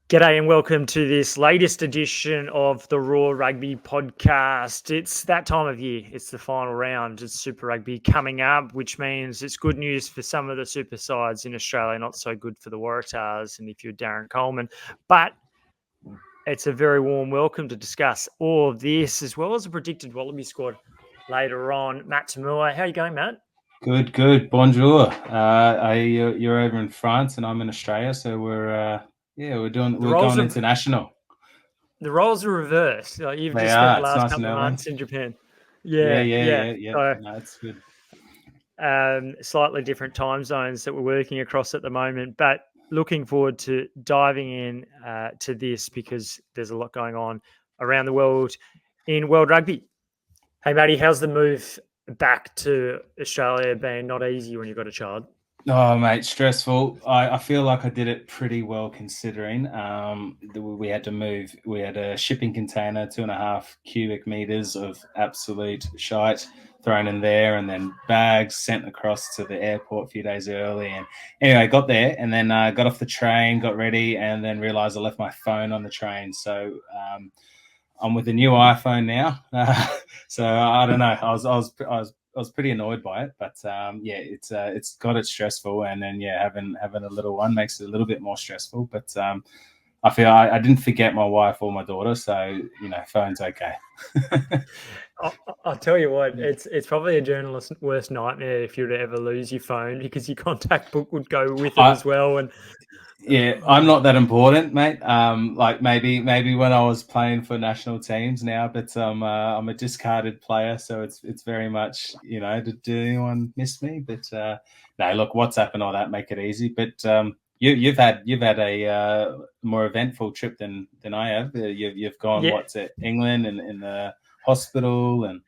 G'day and welcome to this latest edition of the Raw Rugby podcast. It's that time of year. It's the final round. It's Super Rugby coming up, which means it's good news for some of the super sides in Australia, not so good for the Waratahs and if you're Darren Coleman. But it's a very warm welcome to discuss all of this, as well as a predicted Wallaby squad later on. Matt Toomua, how are you going, Matt? Good. Bonjour. You're over in France and I'm in Australia, so we're going international. The roles are reversed. You've just spent the last couple of months in Japan. Yeah. So, no, it's good. Slightly different time zones that we're working across at the moment, but looking forward to diving in to this because there's a lot going on around the world in world rugby. Hey, Matty, how's the move back to Australia been? Not easy when you've got a child. Oh, mate, stressful. I feel like I did it pretty well considering. We had to move. We had a shipping container, 2.5 cubic meters of absolute shite thrown in there, and then bags sent across to the airport a few days early. And anyway, got there and then got off the train, got ready, and then realized I left my phone on the train. So I'm with a new iPhone now. So I don't know. I was pretty annoyed by it, but it's got it stressful, and then having a little one makes it a little bit more stressful. But I feel I didn't forget my wife or my daughter, so phone's okay. I'll tell you what, it's probably a journalist's worst nightmare if you were to ever lose your phone, because your contact book would go with it as well. And yeah, I'm not that important, mate. Like maybe when I was playing for national teams now, but I'm a discarded player, so it's very much did anyone miss me? But no, look, WhatsApp and all that make it easy. But you've had a more eventful trip than I have. You've gone to England and in the hospital and.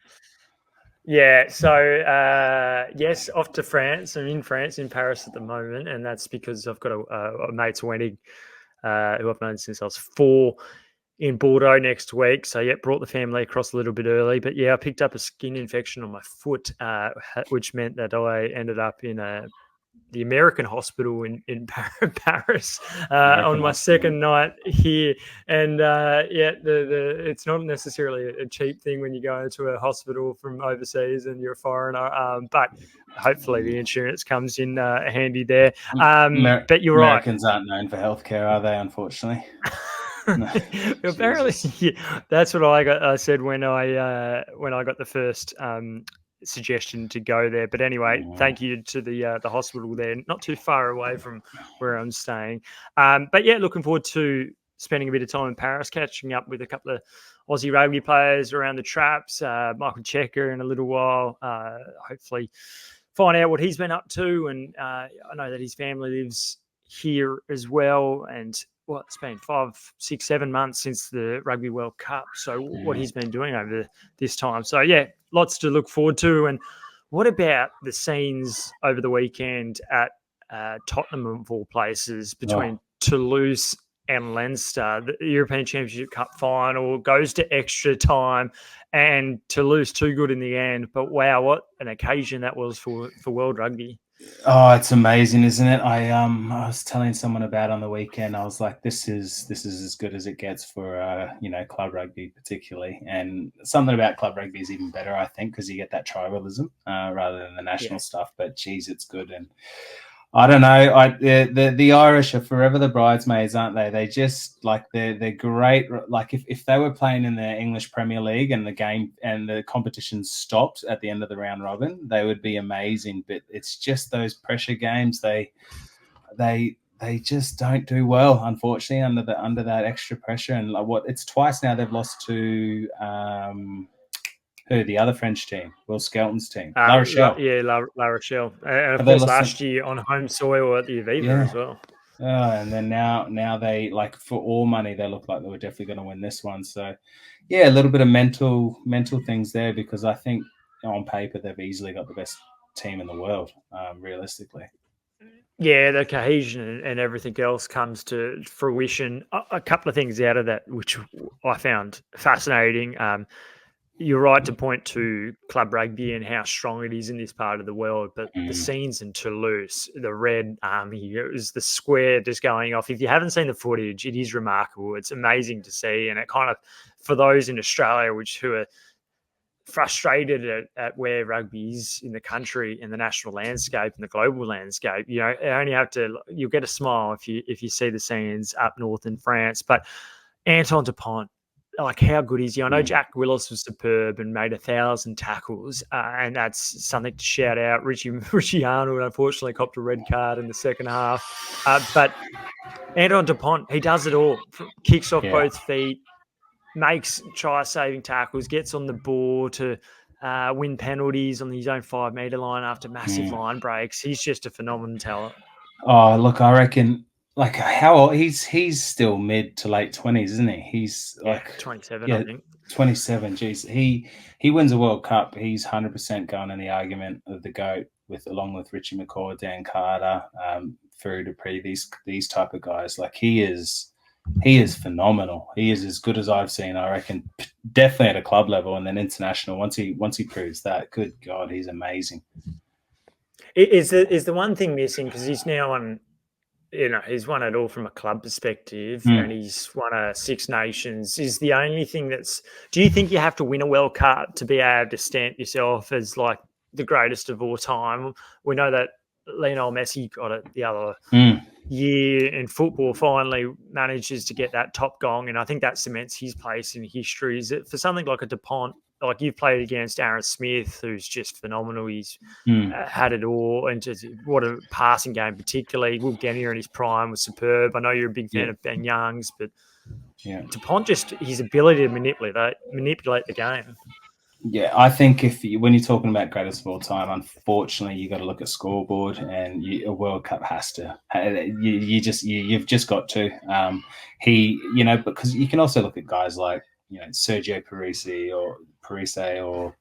Yeah, so yes, off to France. I'm in France, in Paris at the moment, and that's because I've got a mate's wedding who I've known since I was 4 in Bordeaux next week. So, brought the family across a little bit early. But, I picked up a skin infection on my foot, which meant that I ended up in the American hospital in Paris on my second night here. And it's not necessarily a cheap thing when you go to a hospital from overseas and you're a foreigner, but hopefully the insurance comes in handy there. But you're Americans aren't known for healthcare, are they? Unfortunately. No. Apparently, that's what I said when I got the first suggestion to go there. But anyway, thank you to the hospital there, not too far away from where I'm staying. But looking forward to spending a bit of time in Paris, catching up with a couple of Aussie rugby players around the traps, Michael Checker in a little while, hopefully find out what he's been up to. And I know that his family lives here as well, and it's been 5, 6, 7 months since the Rugby World Cup. So what he's been doing over this time. So, lots to look forward to. And what about the scenes over the weekend at Tottenham, of all places, between Toulouse and Leinster? The European Championship Cup final goes to extra time, and Toulouse too good in the end. But, wow, what an occasion that was for World Rugby. Oh, it's amazing, isn't it? I was telling someone about on the weekend. I was like, this is as good as it gets for club rugby particularly, and something about club rugby is even better, I think, because you get that tribalism rather than the national stuff. But geez, it's good. And I don't know. The Irish are forever the bridesmaids, aren't they? They just they're great. Like if they were playing in the English Premier League and the game and the competition stopped at the end of the round robin, they would be amazing. But it's just those pressure games. They just don't do well, unfortunately, under that extra pressure. And it's twice now they've lost to. The other French team, Will Skelton's team, La Rochelle. La Rochelle. And of course, last year on home soil at the Aviva as well. And then now they, for all money, they look like they were definitely going to win this one. So, a little bit of mental things there, because I think on paper they've easily got the best team in the world, realistically. Yeah, the cohesion and everything else comes to fruition. A couple of things out of that, which I found fascinating. you're right to point to club rugby and how strong it is in this part of the world, but the scenes in Toulouse, the Red Army, it was the square just going off. If you haven't seen the footage, it is remarkable. It's amazing to see, and it kind of, for those in Australia who are frustrated at where rugby is in the country, in the national landscape, and the global landscape, you only have to, you'll get a smile if you see the scenes up north in France. But Anton Dupont, like, how good is he? I know Jack Willis was superb and made 1,000 tackles, and that's something to shout out. Richie Arnold unfortunately copped a red card in the second half, but Anton Dupont, he does it all. Kicks off both feet, makes try-saving tackles, gets on the ball to win penalties on his own 5-metre line after massive line breaks. He's just a phenomenal talent. Oh, look, I reckon, like, how old he's still mid to late 20s, isn't he? He's like 27, I think. 27. Geez, he wins a World Cup. He's 100% going in the argument of the GOAT along with Richie McCaw, Dan Carter, Ferry Dupree, these type of guys. Like, he is phenomenal. He is as good as I've seen, I reckon, definitely at a club level, and then international. Once he proves that, good God, he's amazing. Is the one thing missing, because he's now on, he's won it all from a club perspective, and he's won a Six Nations, is the only thing that's, do you think you have to win a World Cup to be able to stamp yourself as like the greatest of all time? We know that Lionel Messi got it the other year in football, finally manages to get that top gong, and I think that cements his place in history. Is it for something like a Dupont? Like, you've played against Aaron Smith, who's just phenomenal. He's had it all, and just what a passing game, particularly. Will Genia in his prime was superb. I know you're a big fan of Ben Youngs, but Dupont, just his ability to manipulate the game. Yeah, I think when you're talking about greatest of all time, unfortunately, you got to look at scoreboard, and a World Cup has to. You've just got to. Because you can also look at guys like Sergio Parise or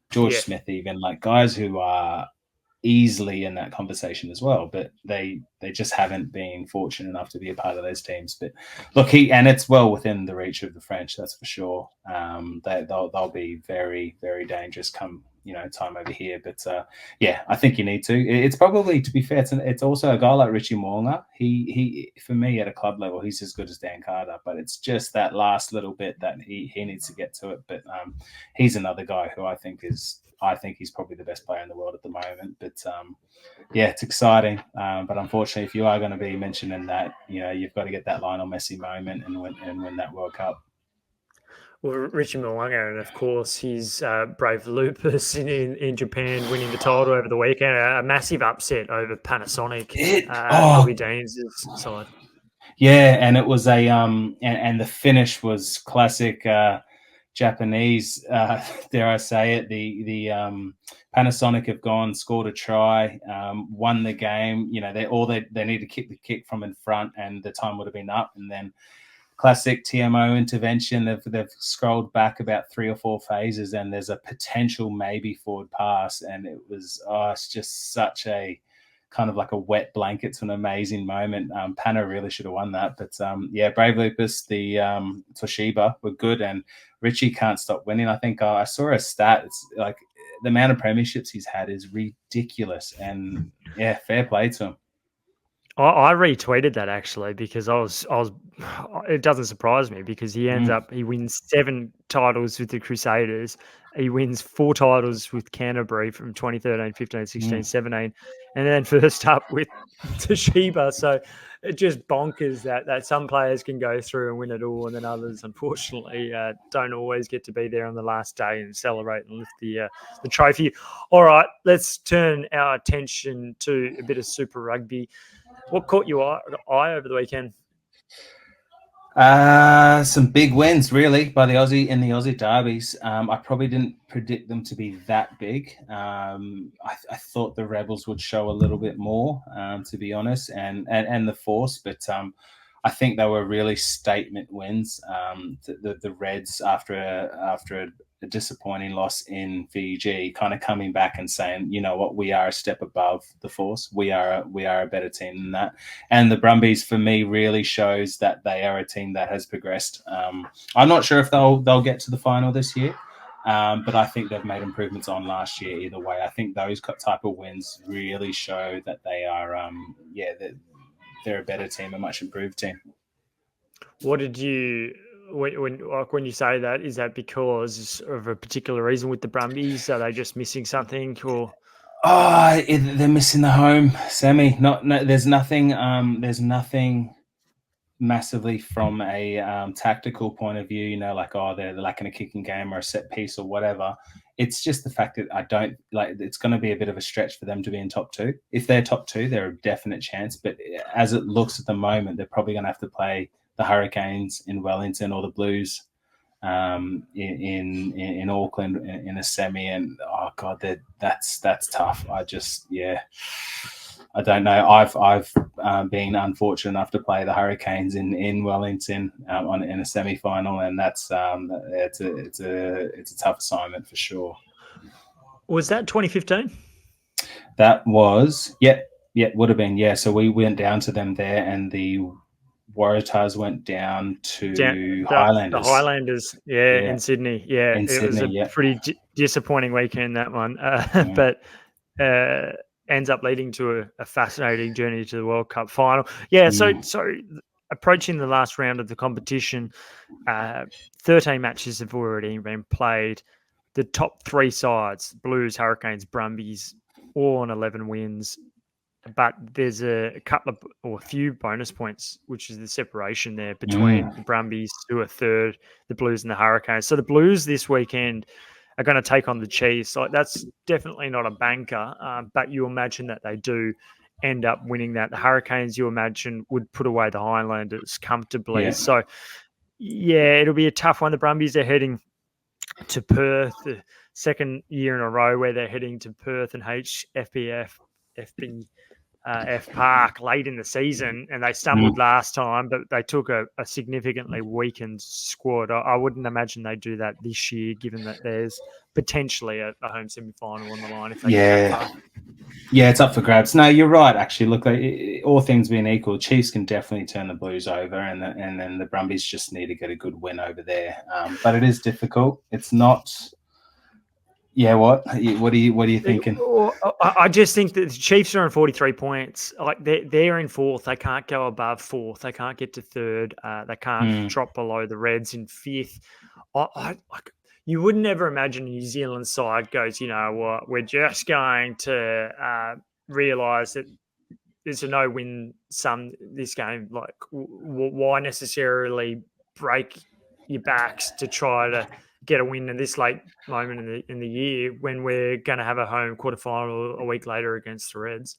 George Smith, even, like, guys who are easily in that conversation as well, but they just haven't been fortunate enough to be a part of those teams. But look, and it's well within the reach of the French, that's for sure. They'll be very, very dangerous come time over here. But I think you need to. It's probably, to be fair, it's also a guy like Richie Mo'unga. He for me, at a club level, he's as good as Dan Carter, but it's just that last little bit that he needs to get to it. But he's another guy who I think he's probably the best player in the world at the moment. But it's exciting. But unfortunately, if you are going to be mentioning that, you've got to get that Lionel Messi moment and win that World Cup. Well, Richie Mo'unga, and of course his brave Lupus in Japan, winning the title over the weekend, a massive upset over Panasonic. Bobby Dean's side. Yeah, and it was and the finish was classic Japanese. Dare I say it? The Panasonic have scored a try, won the game. They need to kick the kick from in front, and the time would have been up, and then classic TMO intervention. They've scrolled back about 3 or 4 phases, and there's a potential maybe forward pass, and it's just such a kind of like a wet blanket to an amazing moment. Pana really should have won that, but Brave Lupus, the Toshiba were good, and Richie can't stop winning. I think I saw a stat. It's like the amount of premierships he's had is ridiculous, and fair play to him. I retweeted that actually, because I was. It doesn't surprise me, because he he wins 7 titles with the Crusaders. He wins 4 titles with Canterbury from 2013, 15, 16, 17, and then first up with Toshiba. So it just bonkers that some players can go through and win it all, and then others, unfortunately, don't always get to be there on the last day and celebrate and lift the trophy. All right, let's turn our attention to a bit of Super Rugby. What caught your eye over the weekend? Some big wins, really, by the Aussie derbies. I probably didn't predict them to be that big. I thought the Rebels would show a little bit more, to be honest, and the Force, but I think they were really statement wins. The Reds, after a disappointing loss in Fiji, kind of coming back and saying, you know what, we are a step above the Force. We are a better team than that. And the Brumbies, for me, really shows that they are a team that has progressed. I'm not sure if they'll get to the final this year. But I think they've made improvements on last year either way. I think those type of wins really show that they are, they're a better team, a much improved team. What did you when you say that? Is that because of a particular reason with the Brumbies? Are they just missing something, or? They're missing the home semi. There's nothing. There's nothing massively from a tactical point of view. Like they're lacking a kicking game or a set piece or whatever. It's just the fact that I don't like. It's going to be a bit of a stretch for them to be in top two. If they're top two, they're a definite chance. But as it looks at the moment, they're probably going to have to play the Hurricanes in Wellington or the Blues in Auckland in a semi, and oh god, that's tough. I don't know. I've been unfortunate enough to play the Hurricanes in Wellington in a semi final, and that's it's a tough assignment for sure. Was that 2015? That was would have been So we went down to them there, and the Waratahs went down to Highlanders. The Highlanders, in Sydney. Yeah, it was a pretty disappointing weekend, that one. But ends up leading to a fascinating journey to the World Cup final. Yeah, so approaching the last round of the competition, 13 matches have already been played. The top three sides, Blues, Hurricanes, Brumbies, all on 11 wins. But there's a few bonus points, which is the separation there between the Brumbies, who are third, the Blues and the Hurricanes. So the Blues this weekend are going to take on the Chiefs. Like, that's definitely not a banker, but you imagine that they do end up winning that. The Hurricanes, you imagine, would put away the Highlanders comfortably. So, it'll be a tough one. The Brumbies are heading to Perth, the second year in a row where they're heading to Perth and HFPF Park late in the season, and they stumbled last time, but they took a significantly weakened squad. I wouldn't imagine they do that this year, given that there's potentially a home semi-final on the line if they get that far. Yeah, it's up for grabs. No, you're right. Actually, look, all things being equal, Chiefs can definitely turn the Blues over, and then the Brumbies just need to get a good win over there. But it is difficult. It's not. Yeah, what are you thinking? I just think that the Chiefs are on 43 points. Like, they're in fourth. They can't go above fourth. They can't get to third. They can't drop below the Reds in fifth. You would never imagine a New Zealand side goes, you know what, we're just going to realise that there's a no-win sum this game. Like, why necessarily break your backs to try to get a win in this late moment in the year when we're going to have a home quarterfinal a week later against the Reds?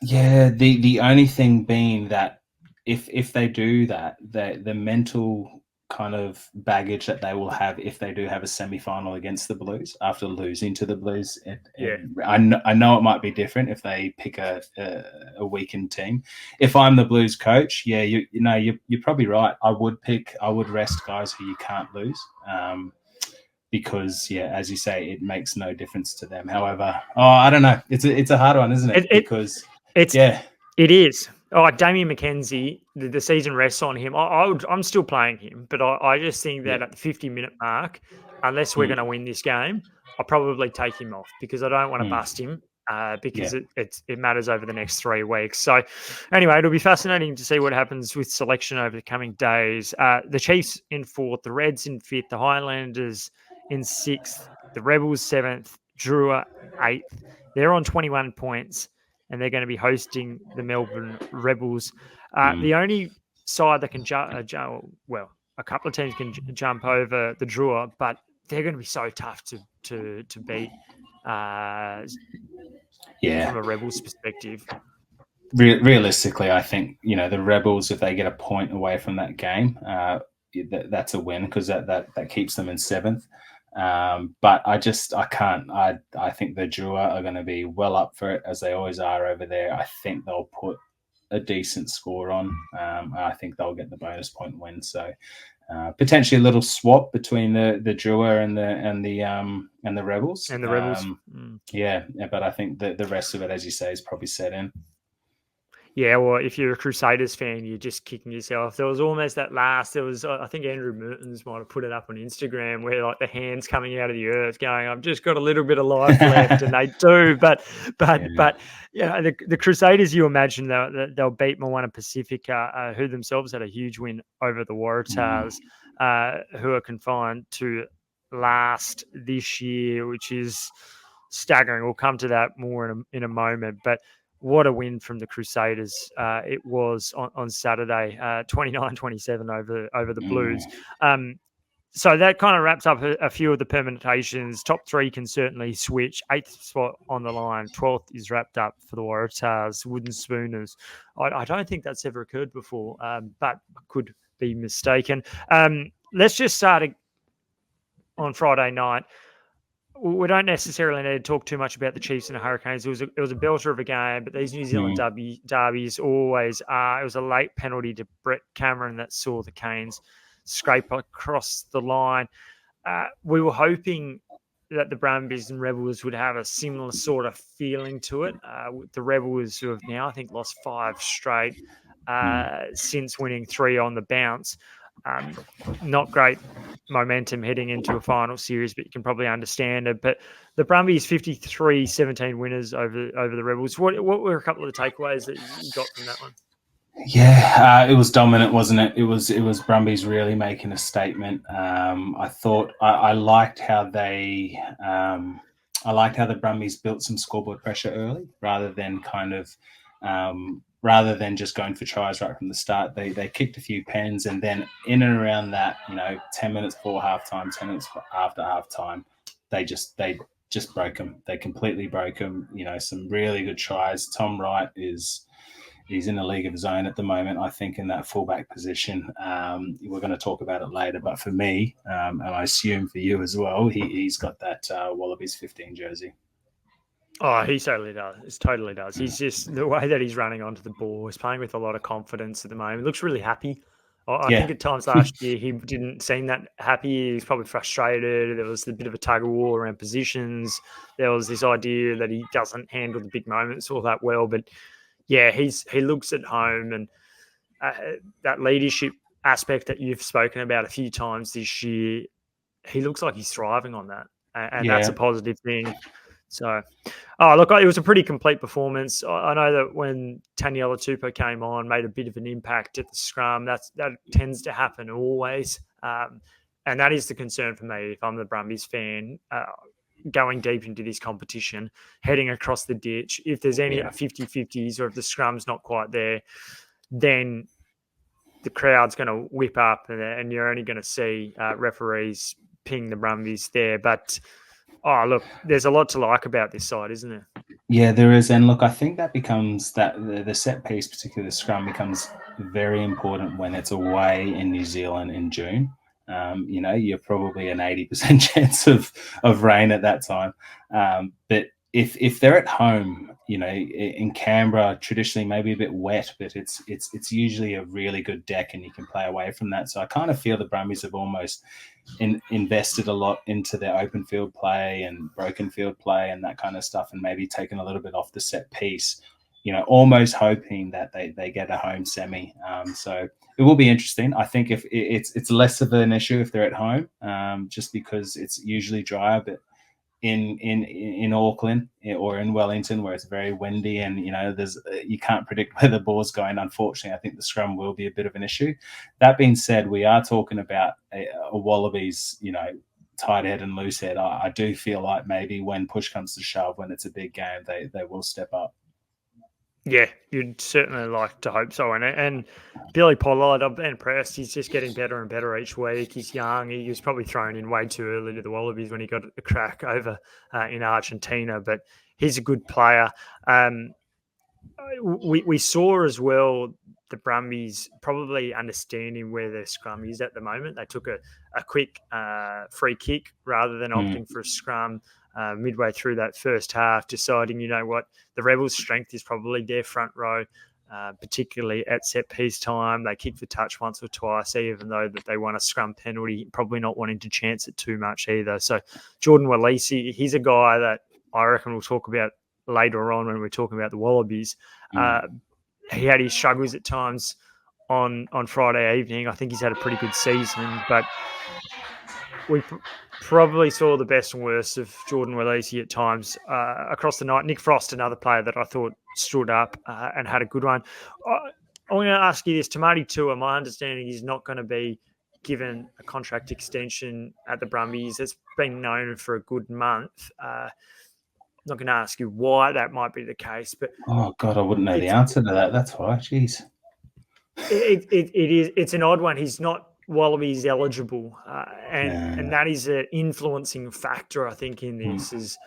Yeah, the only thing being that if they do that, the mental kind of baggage that they will have if they do have a semi-final against the Blues after losing to the Blues. I know it might be different if they pick a weakened team. If I'm the Blues coach, you're probably right. I would rest guys who you can't lose. Because as you say, it makes no difference to them. However, I don't know. It's a hard one, isn't it? It is. Damien McKenzie, the season rests on him. I'm still playing him, but I just think that at the 50-minute mark, unless we're going to win this game, I'll probably take him off because I don't want to bust him because it matters over the next 3 weeks. So anyway, it'll be fascinating to see what happens with selection over the coming days. The Chiefs in fourth, the Reds in fifth, the Highlanders in sixth, the Rebels 7th, Drua 8th. They're on 21 points, and they're going to be hosting the Melbourne Rebels. The only side that can a couple of teams can jump over the Drua, but they're going to be so tough to beat from a Rebels perspective. Realistically, I think the Rebels, if they get a point away from that game, that's a win because that keeps them in 7th. But I can't. I think the Drua are going to be well up for it, as they always are over there. I think they'll put a decent score on. I think they'll get the bonus point win. So potentially a little swap between the Drua and the Rebels. And the Rebels. But I think the rest of it, as you say, is probably set in. Yeah, well, if you're a Crusaders fan, you're just kicking yourself. There was almost that last. There was, I think Andrew Mertens might have put it up on Instagram, where like the hands coming out of the earth, going, "I've just got a little bit of life left," and they do. But yeah, the Crusaders. You imagine they'll beat Moana Pacific, who themselves had a huge win over the Waratahs, who are confined to last this year, which is staggering. We'll come to that more in a moment, but what a win from the Crusaders it was on Saturday, 29-27 over the Blues. So that kind of wraps up a few of the permutations. Top three can certainly switch. 8th spot on the line. 12th is wrapped up for the Waratahs, Wooden Spooners. I don't think that's ever occurred before, but I could be mistaken. Let's just start on Friday night. We don't necessarily need to talk too much about the Chiefs and the Hurricanes. It was a belter of a game, but these New Zealand derbies always are. It was a late penalty to Brett Cameron that saw the Canes scrape across the line. We were hoping that the Brumbies and Rebels would have a similar sort of feeling to it. The Rebels, who have now, I think, lost 5 straight since winning 3 on the bounce. Not great momentum heading into a final series, but you can probably understand it. But the Brumbies 53-17 winners over the Rebels. What were a couple of the takeaways that you got from that one? Yeah, it was dominant, wasn't it? It was Brumbies really making a statement. I thought I liked how they I liked how the Brumbies built some scoreboard pressure early, rather than just going for tries right from the start. They kicked a few pens, and then in and around that, 10 minutes before halftime, 10 minutes after halftime, they just broke them. They completely broke them. Some really good tries. Tom Wright he's in a league of his own at the moment, I think, in that fullback position. We're going to talk about it later, but for me, and I assume for you as well, he's got that Wallabies 15 jersey. Oh, he totally does. It totally does. He's just, the way that he's running onto the ball, he's playing with a lot of confidence at the moment. He looks really happy. I think at times last year he didn't seem that happy. He was probably frustrated. There was a bit of a tug of war around positions. There was this idea that he doesn't handle the big moments all that well. But yeah, he looks at home, and that leadership aspect that you've spoken about a few times this year, he looks like he's thriving on that, and that's a positive thing. So, look, it was a pretty complete performance. I know that when Taniela Tupou came on, made a bit of an impact at the scrum. That tends to happen always, and that is the concern for me if I'm the Brumbies fan. Going deep into this competition, heading across the ditch, if there's any 50-50s, or if the scrum's not quite there, then the crowd's going to whip up, and you're only going to see referees ping the Brumbies there. But look, there's a lot to like about this side, isn't there? Yeah, there is. And look, I think that becomes the set piece, particularly the scrum, becomes very important when it's away in New Zealand in June. You're probably an 80% chance of rain at that time. But if they're at home, in Canberra, traditionally maybe a bit wet, but it's usually a really good deck, and you can play away from that. So I kind of feel the Brumbies have almost invested a lot into their open field play and broken field play and that kind of stuff, and maybe taken a little bit off the set piece, almost hoping that they get a home semi. So it will be interesting. I think if it's less of an issue if they're at home, just because it's usually drier, but in Auckland or in Wellington, where it's very windy and you can't predict where the ball's going, unfortunately, I think the scrum will be a bit of an issue. That being said, we are talking about a Wallabies, tight head and loose head. I do feel like maybe when push comes to shove, when it's a big game, they will step up. Yeah, you'd certainly like to hope so. And Billy Pollard, I've been impressed. He's just getting better and better each week. He's young. He was probably thrown in way too early to the Wallabies when he got a crack over in Argentina, but he's a good player. We saw as well the Brumbies probably understanding where their scrum is at the moment. They took a quick free kick rather than opting for a scrum midway through that first half, deciding, the Rebels' strength is probably their front row, particularly at set piece time. They kick for touch once or twice, even though that they won a scrum penalty, probably not wanting to chance it too much either. So Jordan Walisi, he's a guy that I reckon we'll talk about later on when we're talking about the Wallabies. he had his struggles at times on Friday evening. I think he's had a pretty good season, but we probably saw the best and worst of Jordan Wallaby at times across the night. Nick Frost, another player that I thought stood up and had a good one. I want to ask you this. Tamati Toomua, my understanding is not going to be given a contract extension at the Brumbies. It's been known for a good month. I'm not going to ask you why that might be the case, but oh God, I wouldn't know the answer to that. That's why, jeez. It's an odd one. He's not Wallabies eligible, and that is an influencing factor, I think, in this. Is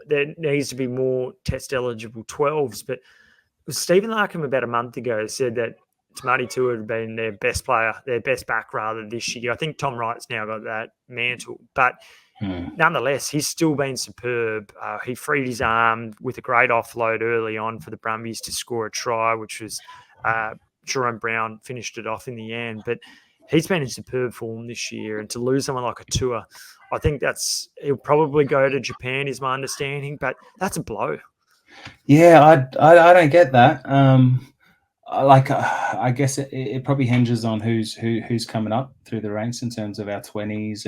there needs to be more test eligible 12s, but Stephen Larkham about a month ago said that Tamati Toomua had been their best player, their best back rather this year. I think Tom Wright's now got that mantle, but nonetheless, he's still been superb. He freed his arm with a great offload early on for the Brumbies to score a try, which was Jerome Brown finished it off in the end. But he's been in superb form this year, and to lose someone like a Toomua, I think he'll probably go to Japan, is my understanding, but that's a blow. Yeah, I don't get that. I guess it probably hinges on who's coming up through the ranks in terms of our 20s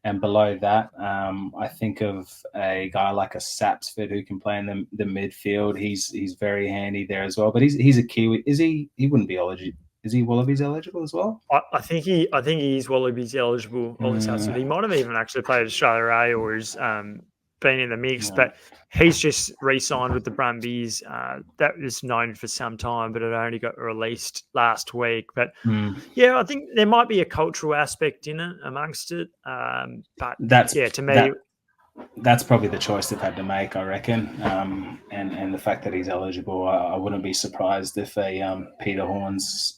and below that. I think of a guy like a Sapsford who can play in the midfield. He's very handy there as well. But he's a Kiwi. Is he? He wouldn't be eligible. Is he Wallabies eligible as well? I think he is Wallabies eligible. So he might have even actually played Australia A or is been in the mix, but he's just re-signed with the Brumbies. That was known for some time, but it only got released last week. But yeah, I think there might be a cultural aspect in it amongst it. But to me, that's probably the choice they've had to make, I reckon. And the fact that he's eligible, I wouldn't be surprised if Peter Horns,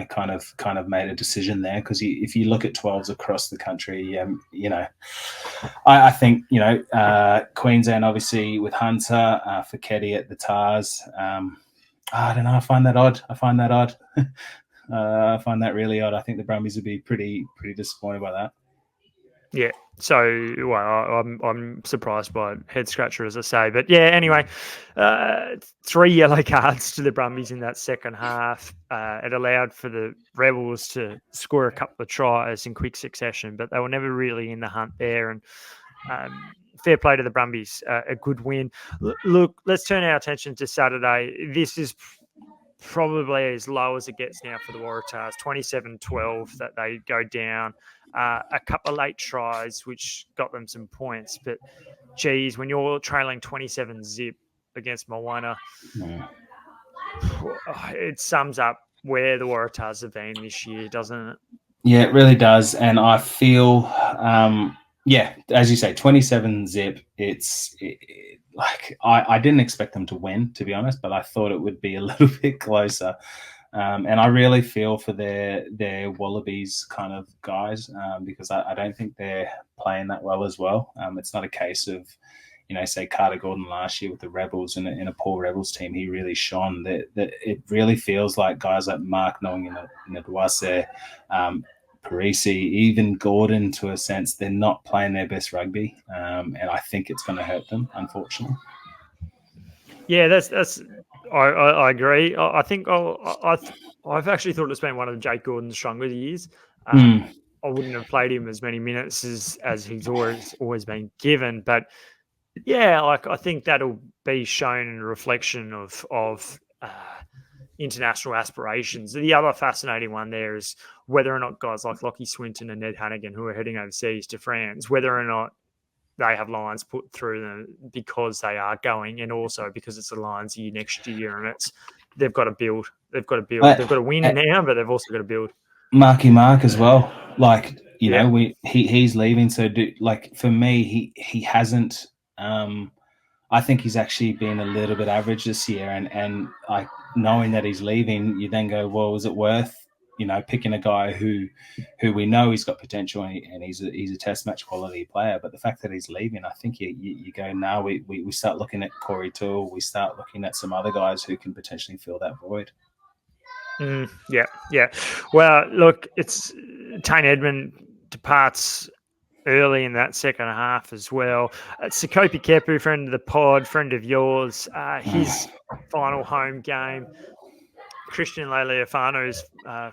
kind of made a decision there, because if you look at 12s across the country, I think Queensland obviously with Hunter, Fekete at the Tars. I don't know. I find that odd. I find that really odd. I think the Brumbies would be pretty disappointed by that. Yeah. So, I'm surprised by head scratcher, as I say. But yeah, anyway, 3 yellow cards to the Brumbies in that second half. It allowed for the Rebels to score a couple of tries in quick succession, but they were never really in the hunt there. And fair play to the Brumbies, a good win. Look, let's turn our attention to Saturday. This is probably as low as it gets now for the Waratahs, 27-12 that they go down. A couple of late tries, which got them some points. But, geez, when you're trailing 27-0 against Moana, it sums up where the Waratahs have been this year, doesn't it? Yeah, it really does. And I feel, as you say, 27-0, I didn't expect them to win, to be honest, but I thought it would be a little bit closer. And I really feel for their Wallabies kind of guys, because I don't think they're playing that well as well. It's not a case of, say Carter Gordon last year with the Rebels in a poor Rebels team. He really shone. That it really feels like guys like Mark Nongina-Duase, Parisi, even Gordon, to a sense, they're not playing their best rugby, and I think it's going to hurt them, unfortunately. Yeah, that's. I agree. I think I've actually thought it's been one of Jake Gordon's stronger years. I wouldn't have played him as many minutes as he's always been given, but yeah, I think that'll be shown in a reflection of international aspirations. The other fascinating one there is whether or not guys like Lockie Swinton and Ned Hannigan, who are heading overseas to France, whether or not they have lines put through them because they are going, and also because it's a Lions year next year, and they've got to build. They've got to win now, but they've also got to build. Marky Mark as well. He's leaving. So for me, he hasn't. I think he's actually been a little bit average this year, and like knowing that he's leaving, you then go, well, is it worth picking a guy who we know he's got potential and he's a test match quality player, but the fact that he's leaving, I think you go now. We start looking at Corey Toole. We start looking at some other guys who can potentially fill that void. Yeah. Well, look, it's Tane Edmund departs early in that second half as well. Sekope Kepu, friend of the pod, friend of yours, his final home game. Christian Lealiifano's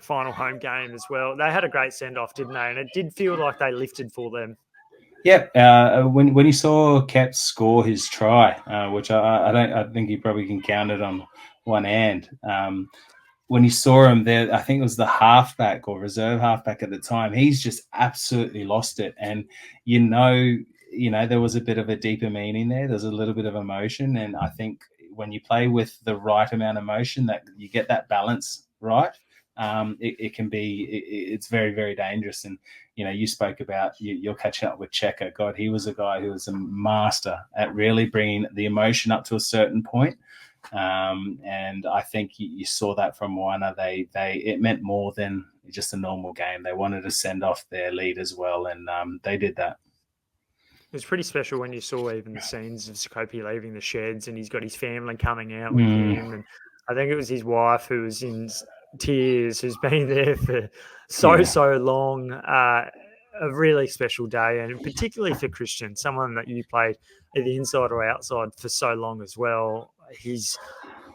final home game as well. They had a great send-off, didn't they? And it did feel like they lifted for them. Yeah, when you saw Kep score his try, which I think you probably can count it on one hand. When you saw him there, I think it was the halfback or reserve halfback at the time. He's just absolutely lost it, and you know, there was a bit of a deeper meaning there. There's a little bit of emotion, and I think when you play with the right amount of emotion, that you get that balance right. It can be, it's very, very dangerous. And you spoke about you're catching up with Checker. God, he was a guy who was a master at really bringing the emotion up to a certain point. And I think you saw that from Moana. It meant more than just a normal game. They wanted to send off their lead as well, and they did that. It was pretty special when you saw even the scenes of Scopey leaving the sheds and he's got his family coming out with him. And I think it was his wife who was in tears, who's been there for so long. A really special day, and particularly for Christian, someone that you played either inside or outside for so long as well. He's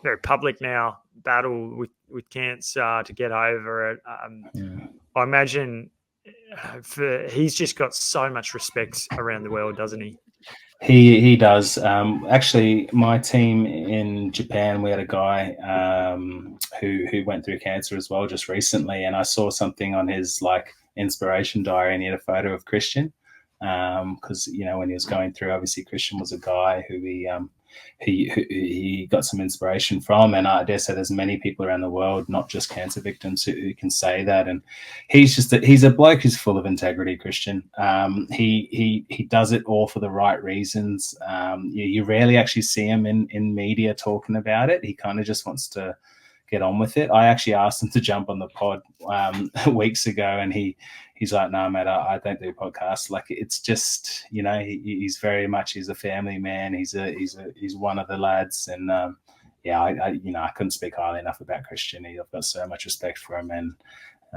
very public now, battle with cancer to get over it. I imagine he's just got so much respect around the world, doesn't he? He does. Actually, my team in Japan, we had a guy who went through cancer as well just recently, and I saw something on his inspiration diary, and he had a photo of Christian because when he was going through, obviously Christian was a guy who he got some inspiration from, and I dare say there's many people around the world, not just cancer victims, who can say that. And he's a bloke who's full of integrity, Christian. He does it all for the right reasons. You rarely actually see him in media talking about it. He kind of just wants to get on with it. I actually asked him to jump on the pod weeks ago, and he's like, "No, mate, I don't do podcasts." It's just, he's very much, he's a family man. He's one of the lads, and I couldn't speak highly enough about Christian. I've got so much respect for him, and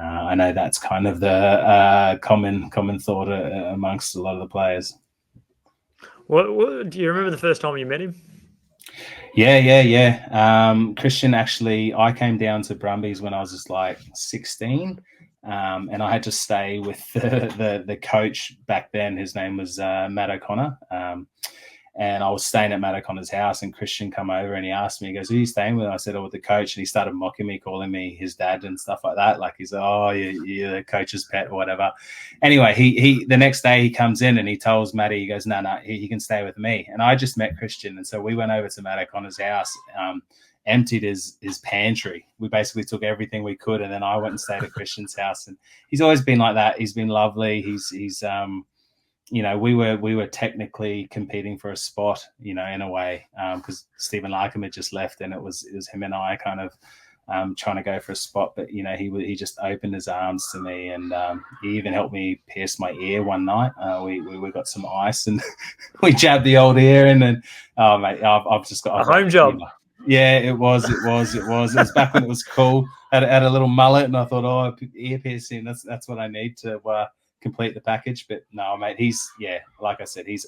I know that's kind of the common thought amongst a lot of the players. What do you remember the first time you met him? Yeah. Christian, actually, I came down to Brumbies when I was just 16. And I had to stay with the coach back then. His name was Matt O'Connor. And I was staying at Matt O'Connor's house, and Christian come over and he asked me, he goes, "Who are you staying with?" And I said, "Oh, with the coach." And he started mocking me, calling me his dad and stuff like that. He's like, "Oh, you're the coach's pet," or whatever. Anyway, he the next day he comes in and he tells Matty, he goes, "No, he can stay with me." And I just met Christian. And so we went over to Matt O'Connor's house, emptied his pantry. We basically took everything we could, and then I went and stayed at Christian's house. And he's always been like that. He's been lovely. He's we were technically competing for a spot, in a way, because Stephen Larkham had just left, and it was him and I kind of trying to go for a spot. But he just opened his arms to me, and he even helped me pierce my ear one night. We got some ice and we jabbed the old ear in, and oh mate, I've just got a home job. Yeah, it was. It was back when it was cool. Had a little mullet, and I thought, oh, ear piercing. That's what I need to complete the package. But no, mate, like I said, he's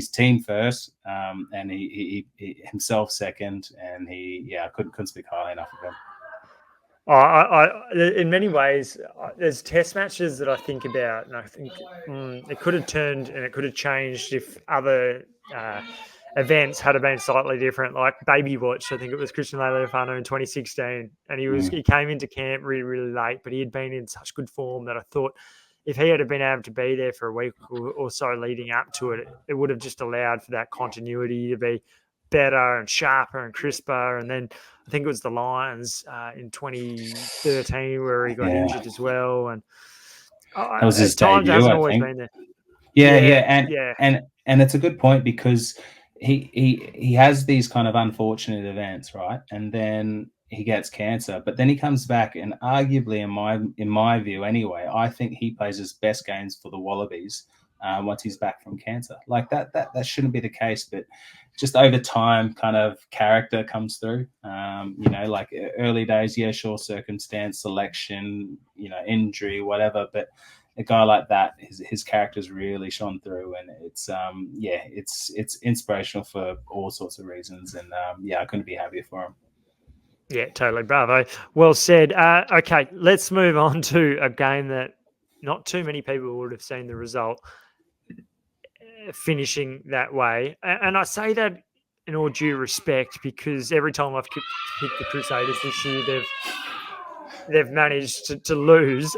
team first, and he himself second, and I couldn't speak highly enough of him. In many ways, there's test matches that I think about, and I think it could have turned and it could have changed if other events had been slightly different. Like Baby Watch, I think it was Christian Lealiifano in 2016, and he came into camp really, really late, but he had been in such good form that I thought if he had been able to be there for a week or so leading up to it, it would have just allowed for that continuity to be better and sharper and crisper. And then I think it was the Lions in 2013 where he got injured as well. And that was his time debut, hasn't I always think. been there. And it's a good point, because he has these kind of unfortunate events, right? And then he gets cancer, but then he comes back, and arguably, in my view anyway, I think he plays his best games for the Wallabies once he's back from cancer. That shouldn't be the case, but just over time, kind of character comes through. Early days, sure, circumstance, selection, injury, whatever, but a guy like that, his character's really shone through, and it's inspirational for all sorts of reasons, and I couldn't be happier for him. Yeah, totally. Bravo. Well said. Okay, let's move on to a game that not too many people would have seen the result finishing that way. And I say that in all due respect because every time I've picked the Crusaders this year, they've managed to lose.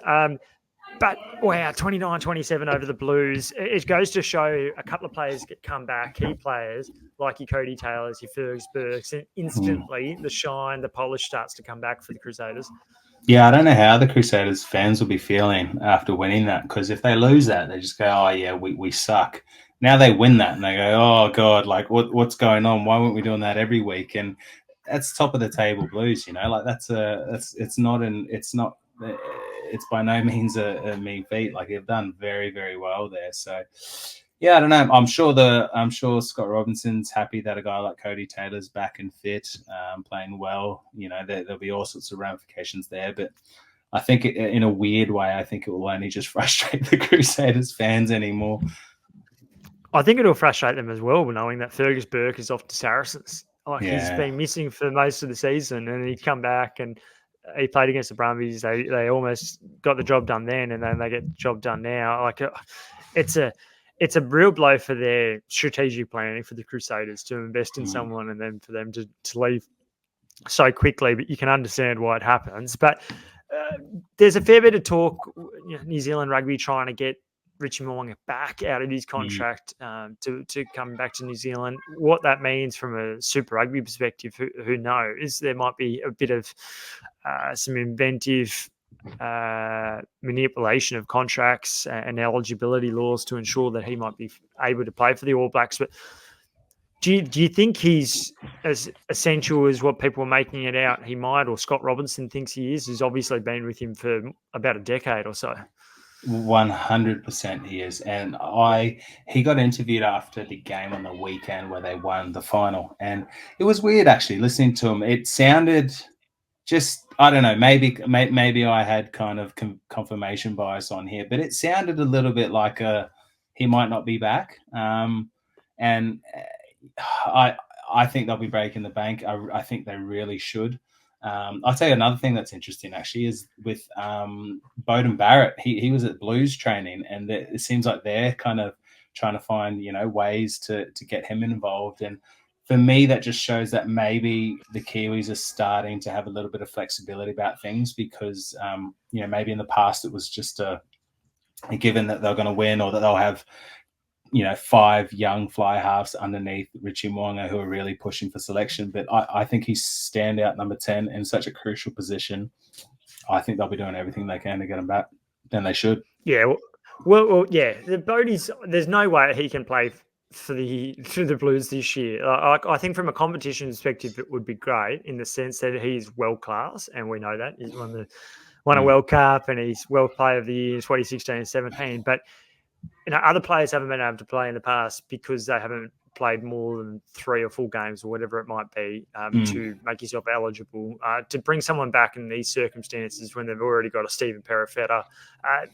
But wow, 29-27 over the Blues. It goes to show a couple of players get come back, key players like your Cody Taylors, your Fergus Burks, and instantly the shine, the polish starts to come back for the Crusaders. Yeah, I don't know how the Crusaders fans will be feeling after winning that, because if they lose that, they just go, "Oh yeah, we suck." Now they win that, and they go, "Oh god, like what's going on? Why weren't we doing that every week?" And that's top of the table Blues, like it's not it's by no means a mean feat. Like they've done very very well there. So yeah, I don't know. I'm sure Scott Robinson's happy that a guy like Cody Taylor's back and fit, playing well. There'll be all sorts of ramifications there, but I think in a weird way, I think it will only just frustrate the Crusaders fans anymore. I think it'll frustrate them as well, knowing that Fergus Burke is off to Saracens. He's been missing for most of the season, and he'd come back and he played against the Brumbies. They almost got the job done then, and then they get the job done now. It's a real blow for their strategic planning for the Crusaders to invest in someone and then for them to leave so quickly. But you can understand why it happens. But there's a fair bit of talk, New Zealand rugby trying to get Richie Mo'unga back out of his contract to come back to New Zealand. What that means from a Super Rugby perspective, who knows? There might be a bit of some inventive manipulation of contracts and eligibility laws to ensure that he might be able to play for the All Blacks. But do you think he's as essential as what people are making it out he might, or Scott Robinson thinks he is? He's obviously been with him for about a decade or so. 100% he is. And he got interviewed after the game on the weekend where they won the final. And it was weird actually listening to him. It sounded just, I don't know, maybe I had kind of confirmation bias on here, but it sounded a little bit like he might not be back. And I think they'll be breaking the bank. I think they really should. I'll tell you another thing that's interesting actually is with Beauden Barrett. He was at Blues training, and it seems like they're kind of trying to find ways to get him involved. And for me, that just shows that maybe the Kiwis are starting to have a little bit of flexibility about things, because maybe in the past it was just a given that they're going to win, or that they'll have 5 young fly halves underneath Richie Mo'unga who are really pushing for selection. But I think he's standout number 10 in such a crucial position. I think they'll be doing everything they can to get him back, and they should. Yeah, well, yeah. The Bodie's, there's no way he can play for the Blues this year. I think from a competition perspective, it would be great in the sense that he's world class, and we know that he's won a World Cup, and he's World Player of the Year in 2016 and 17. But other players haven't been able to play in the past because they haven't played more than 3 or 4 games or whatever it might be to make yourself eligible. To bring someone back in these circumstances when they've already got a Stephen Perifetta,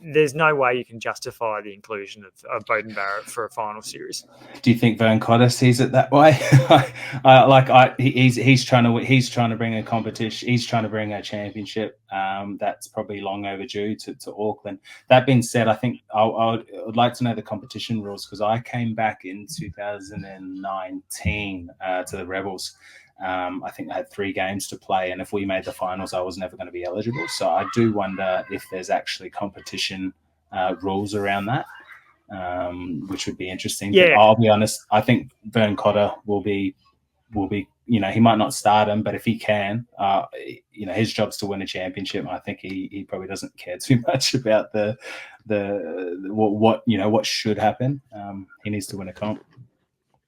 there's no way you can justify the inclusion of Beauden Barrett for a final series. Do you think Vern Cotter sees it that way? He's trying to bring a competition. He's trying to bring a championship that's probably long overdue to Auckland. That being said, I think I would like to know the competition rules, because I came back in 2019 to the Rebels. I think I had 3 games to play, and if we made the finals, I was never going to be eligible. So I do wonder if there's actually competition rules around that, which would be interesting. Yeah. But I'll be honest, I think Vern Cotter will be. He might not start him, but if he can, his job's to win a championship. I think he probably doesn't care too much about what should happen. He needs to win a comp.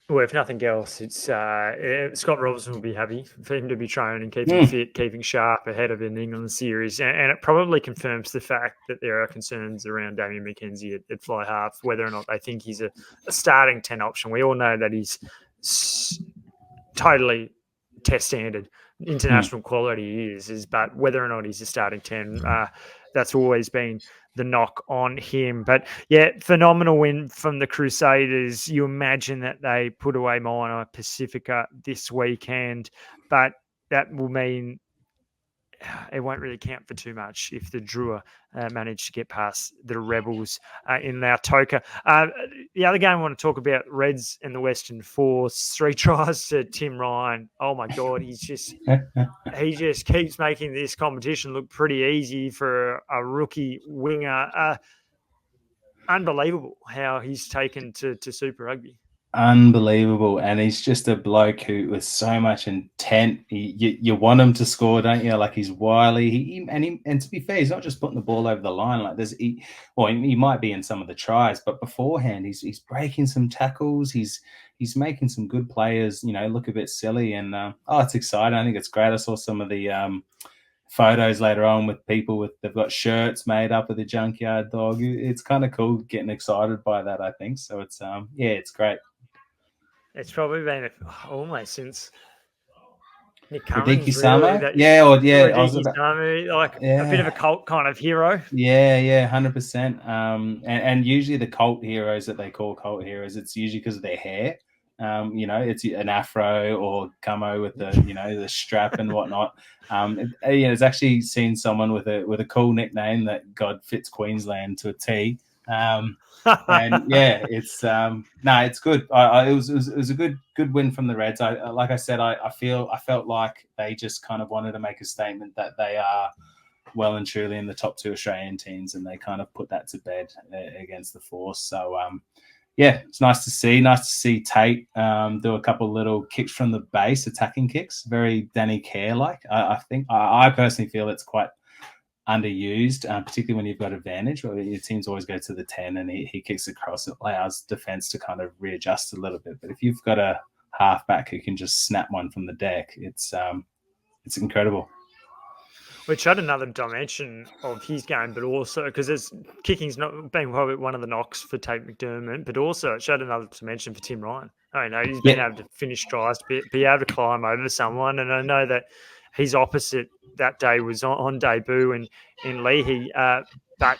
Well, if nothing else, it's Scott Robertson will be happy for him to be training and keeping fit, keeping sharp ahead of an England series. And it probably confirms the fact that there are concerns around Damien McKenzie at fly half, whether or not they think he's a starting 10 option. We all know that he's totally test standard, international quality is, but whether or not he's a starting 10, that's always been the knock on him. But yeah, phenomenal win from the Crusaders. You imagine that they put away Moana Pacifica this weekend, but that will mean it won't really count for too much if the Drua manage to get past the Rebels in Lautoka. The other game I want to talk about, Reds and the Western Force, 3 tries to Tim Ryan. Oh my God, he just keeps making this competition look pretty easy for a rookie winger. Unbelievable how he's taken to Super Rugby. Unbelievable, and he's just a bloke who with so much intent. You want him to score, don't you? Like, he's wily. And to be fair, he's not just putting the ball over the line. Like, he might be in some of the tries, but beforehand, he's breaking some tackles. He's making some good players, look a bit silly. And it's exciting. I think it's great. I saw some of the photos later on with people they've got shirts made up of the junkyard dog. It's kind of cool, getting excited by that, I think. So it's it's great. It's probably been almost since Nick Radiki Cummins, Sama? really. Radiki Sama, a bit of a cult kind of hero. Yeah, 100%. And usually the cult heroes that they call cult heroes, it's usually because of their hair. It's an afro or camo with the strap and whatnot. It's actually seen someone with a cool nickname that God fits Queensland to a T. And yeah, it's it's good. It was a good win from the Reds. Like I said, I felt like they just kind of wanted to make a statement that they are well and truly in the top 2 Australian teams, and they kind of put that to bed against the Force. So it's nice to see. Nice to see Tate do a couple little kicks from the base, attacking kicks, very Danny Kerr like. I think I personally feel it's quite underused, particularly when you've got advantage. Where your teams always go to the 10 and he kicks across. It allows defense to kind of readjust a little bit. But if you've got a halfback who can just snap one from the deck, it's incredible. Which had another dimension of his game, but also because kicking's not been probably one of the knocks for Tate McDermott, but also it showed another dimension for Tim Ryan. I know he's been able to finish tries, be able to climb over someone, and I know that his opposite that day was on debut in Leahy, but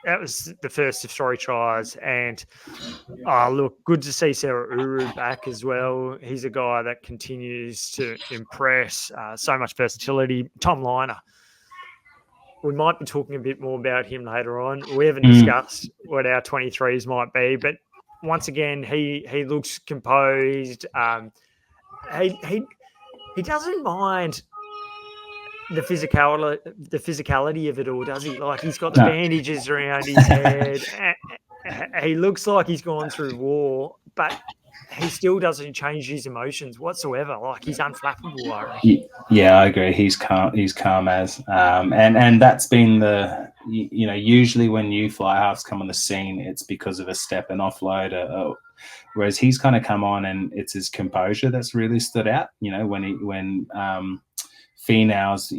that was the first of 3 tries. And look, good to see Sarah Uru back as well. He's a guy that continues to impress. So much versatility. Tom Liner. We might be talking a bit more about him later on. We haven't discussed what our 23s might be, but once again, he looks composed. He doesn't mind the physicality of it all, does he? Like, he's got the bandages around his head. He looks like he's gone through war, but he still doesn't change his emotions whatsoever. Like, he's unflappable, I reckon. Yeah, I agree. He's calm as, and that's been usually when new fly halves come on the scene, it's because of a step and offload. Whereas he's kind of come on and it's his composure that's really stood out. When Finau's,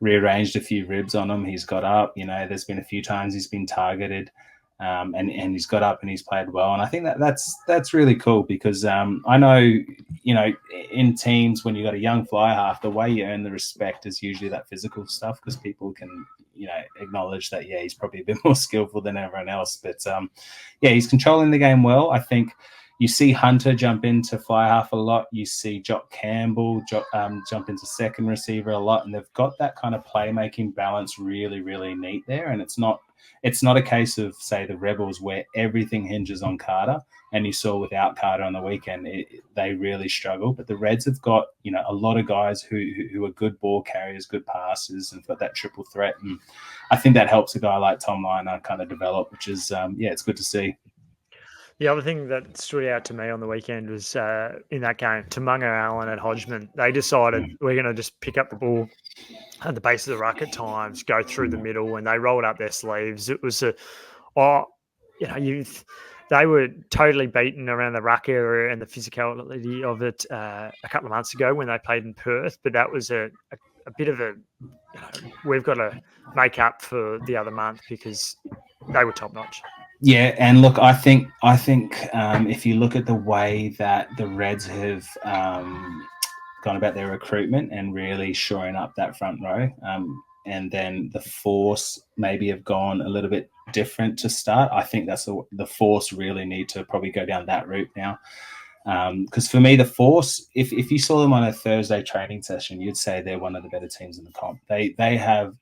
rearranged a few ribs on him, he's got up. There's been a few times he's been targeted. And he's got up and he's played well, and I think that's really cool because I know in teams when you got a young fly half, the way you earn the respect is usually that physical stuff because people can acknowledge that he's probably a bit more skillful than everyone else, but he's controlling the game well. I think you see Hunter jump into fly half a lot. You see Jock Campbell jump into second receiver a lot, and they've got that kind of playmaking balance really, really neat there. And it's not a case of, say, the Rebels where everything hinges on Carter, and you saw without Carter on the weekend, they really struggle. But the Reds have got a lot of guys who are good ball carriers, good passers, and got that triple threat. And I think that helps a guy like Tom Liner kind of develop, which is it's good to see. The other thing that stood out to me on the weekend was in that game, Toomua, Allen and Hodgman, they decided we're going to just pick up the ball at the base of the ruck at times, go through the middle, and they rolled up their sleeves. It was they were totally beaten around the ruck area and the physicality of it a couple of months ago when they played in Perth, but that was a bit of a, we've got to make up for the other month because they were top notch. Yeah, and look, I think if you look at the way that the Reds have gone about their recruitment and really shoring up that front row, and then the Force maybe have gone a little bit different to start. I think that's the Force really need to probably go down that route now. Because for me, the Force, if you saw them on a Thursday training session, you'd say they're one of the better teams in the comp. They have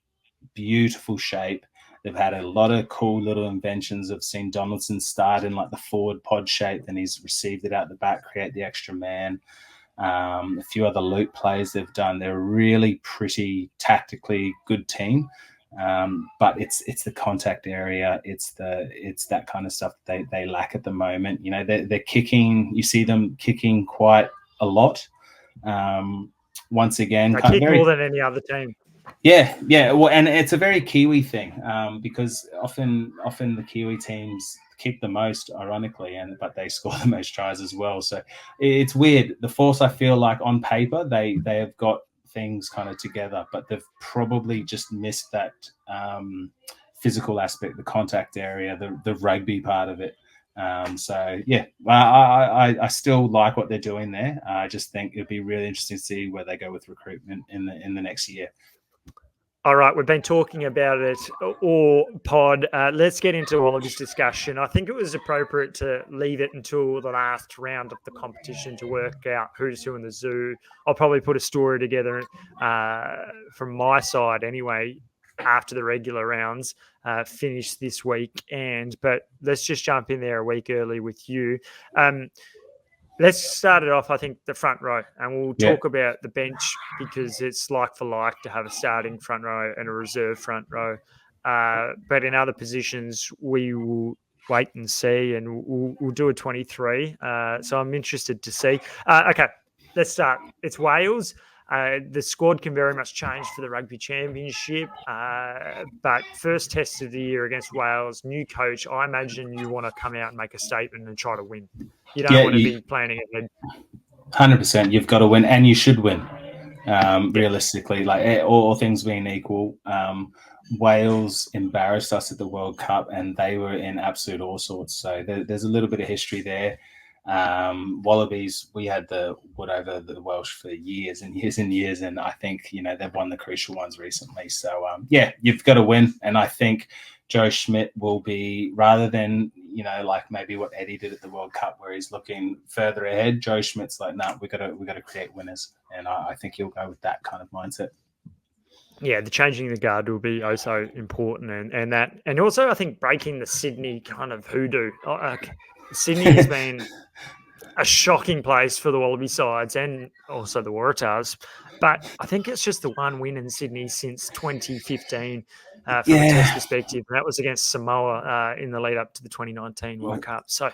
beautiful shape. They've had a lot of cool little inventions. I've seen Donaldson start in like the forward pod shape, then he's received it out the back, create the extra man. A few other loop plays they've done. They're a really pretty tactically good team. But it's the contact area. It's that kind of stuff they lack at the moment. You know, they're kicking. You see them kicking quite a lot. Once again, they kick more than any other team. Yeah. Well, and it's a very Kiwi thing because often the Kiwi teams kick the most, ironically, but they score the most tries as well. So it's weird. The Force, I feel like on paper they have got things kind of together, but they've probably just missed that physical aspect, the contact area, the rugby part of it. So yeah, I still like what they're doing there. I just think it'd be really interesting to see where they go with recruitment in the next year. All right, we've been talking about it all pod. Let's get into all of this discussion. I think it was appropriate to leave it until the last round of the competition to work out who's who in the zoo. I'll probably put a story together from my side anyway after the regular rounds finish this weekend. But let's just jump in there a week early with you. Let's start it off, I think, the front row, and we'll talk about the bench because it's like for like to have a starting front row and a reserve front row. But in other positions, we will wait and see, and we'll do a 23. So I'm interested to see. Okay, let's start. It's Wales. The squad can very much change for the Rugby Championship, but first test of the year against Wales, new coach, I imagine you want to come out and make a statement and try to win. You don't want to be planning ahead. 100%. You've got to win, and you should win. Realistically, like all things being equal, Wales embarrassed us at the World Cup, and they were in absolute all sorts. So there's a little bit of history there. Wallabies, we had the Welsh for years and years and years, and I think they've won the crucial ones recently. So you've got to win, and I think Joe Schmidt will be, rather than like maybe what Eddie did at the World Cup where he's looking further ahead, Joe Schmidt's like, no, we got to create winners, and I think he'll go with that kind of mindset. Yeah, the changing the guard will be also important, and also I think breaking the Sydney kind of hoodoo. Sydney has been a shocking place for the Wallaby sides and also the Waratahs, but I think it's just the one win in Sydney since 2015 from a test perspective, and that was against Samoa in the lead up to the 2019 World Cup. So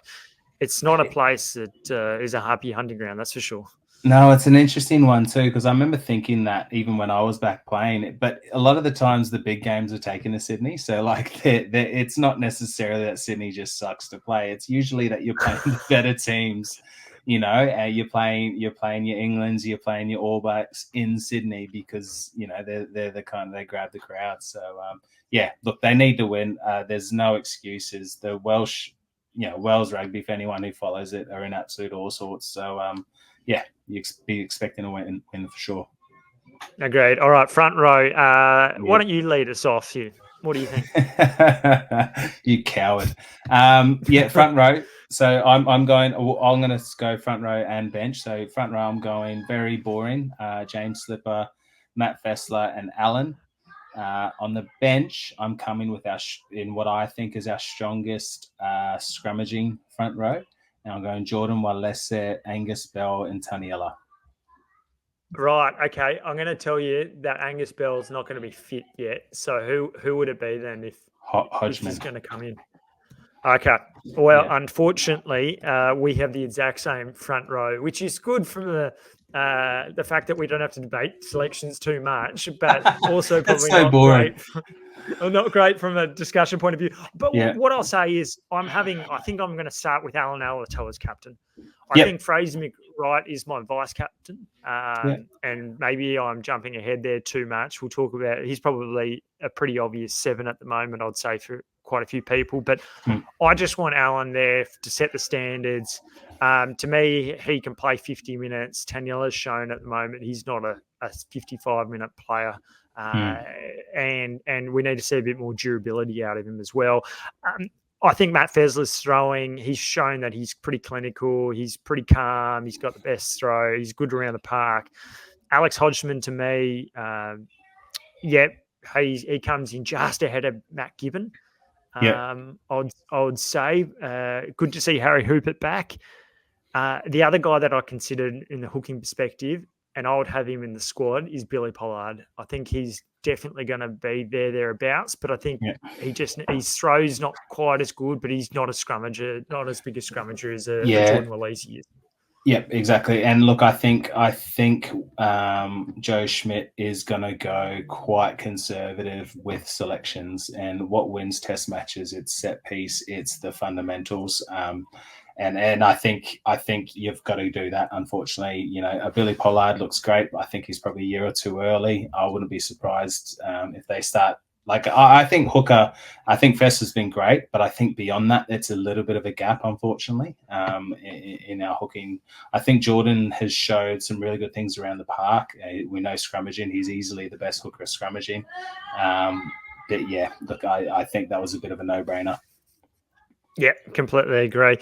it's not a place that is a happy hunting ground, that's for sure. No, it's an interesting one too, because I remember thinking that even when I was back playing it, but a lot of the times the big games are taken to Sydney. So like it's not necessarily that Sydney just sucks to play. It's usually that you're playing the better teams, you're playing your Englands, you're playing your All Blacks in Sydney because, they're the kind of, they grab the crowd. So look, they need to win. There's no excuses. The Welsh, Wales rugby, for anyone who follows it, are in absolute all sorts. So, you be expecting a win for sure. Agreed. All right, front row. Why don't you lead us off here? What do you think? You coward. Front row. So I'm going to go front row and bench. So front row, I'm going very boring. James Slipper, Matt Fessler, and Allen. On the bench, I'm coming with in what I think is our strongest scrummaging front row. And I'm going Jordan Walese, Angus Bell, and Taniela. Right. Okay. I'm going to tell you that Angus Bell's not going to be fit yet. So who would it be then if he's going to come in? Okay. Well, unfortunately, we have the exact same front row, which is good from the fact that we don't have to debate selections too much, but also probably so not boring. Not great from a discussion point of view. But what I'll say is I think I'm going to start with Alan Alato as captain. I think Fraser McWright is my vice captain. And maybe I'm jumping ahead there too much. We'll talk about it. He's probably a pretty obvious 7 at the moment, I'd say, for quite a few people. But I just want Alan there to set the standards. To me, he can play 50 minutes. Taniela's shown at the moment he's not a 55-minute player. And we need to see a bit more durability out of him as well. I think Matt Fesler's throwing, he's shown that he's pretty clinical. He's pretty calm. He's got the best throw. He's good around the park. Alex Hodgman, to me, he comes in just ahead of Matt Gibbon. Yeah. I would say good to see Harry Hoopert back. The other guy that I considered in the hooking perspective, and I would have him in the squad, is Billy Pollard. I think he's definitely going to be thereabouts, but I think his throw's not quite as good, but he's not a scrummager, not as big a scrummager as a Jordan Wallaby is. Yeah, exactly. And look, I think Joe Schmidt is going to go quite conservative with selections. And what wins test matches? It's set piece, it's the fundamentals. And I think you've got to do that. Unfortunately, a Billy Pollard looks great, but I think he's probably a year or two early. I wouldn't be surprised if they start. Like, I think Hooker, I think Fess has been great, but I think beyond that, it's a little bit of a gap, unfortunately, in our hooking. I think Jordan has showed some really good things around the park. We know scrummaging. He's easily the best hooker of scrummaging. But, yeah, look, I think that was a bit of a no-brainer. Yeah, completely agree.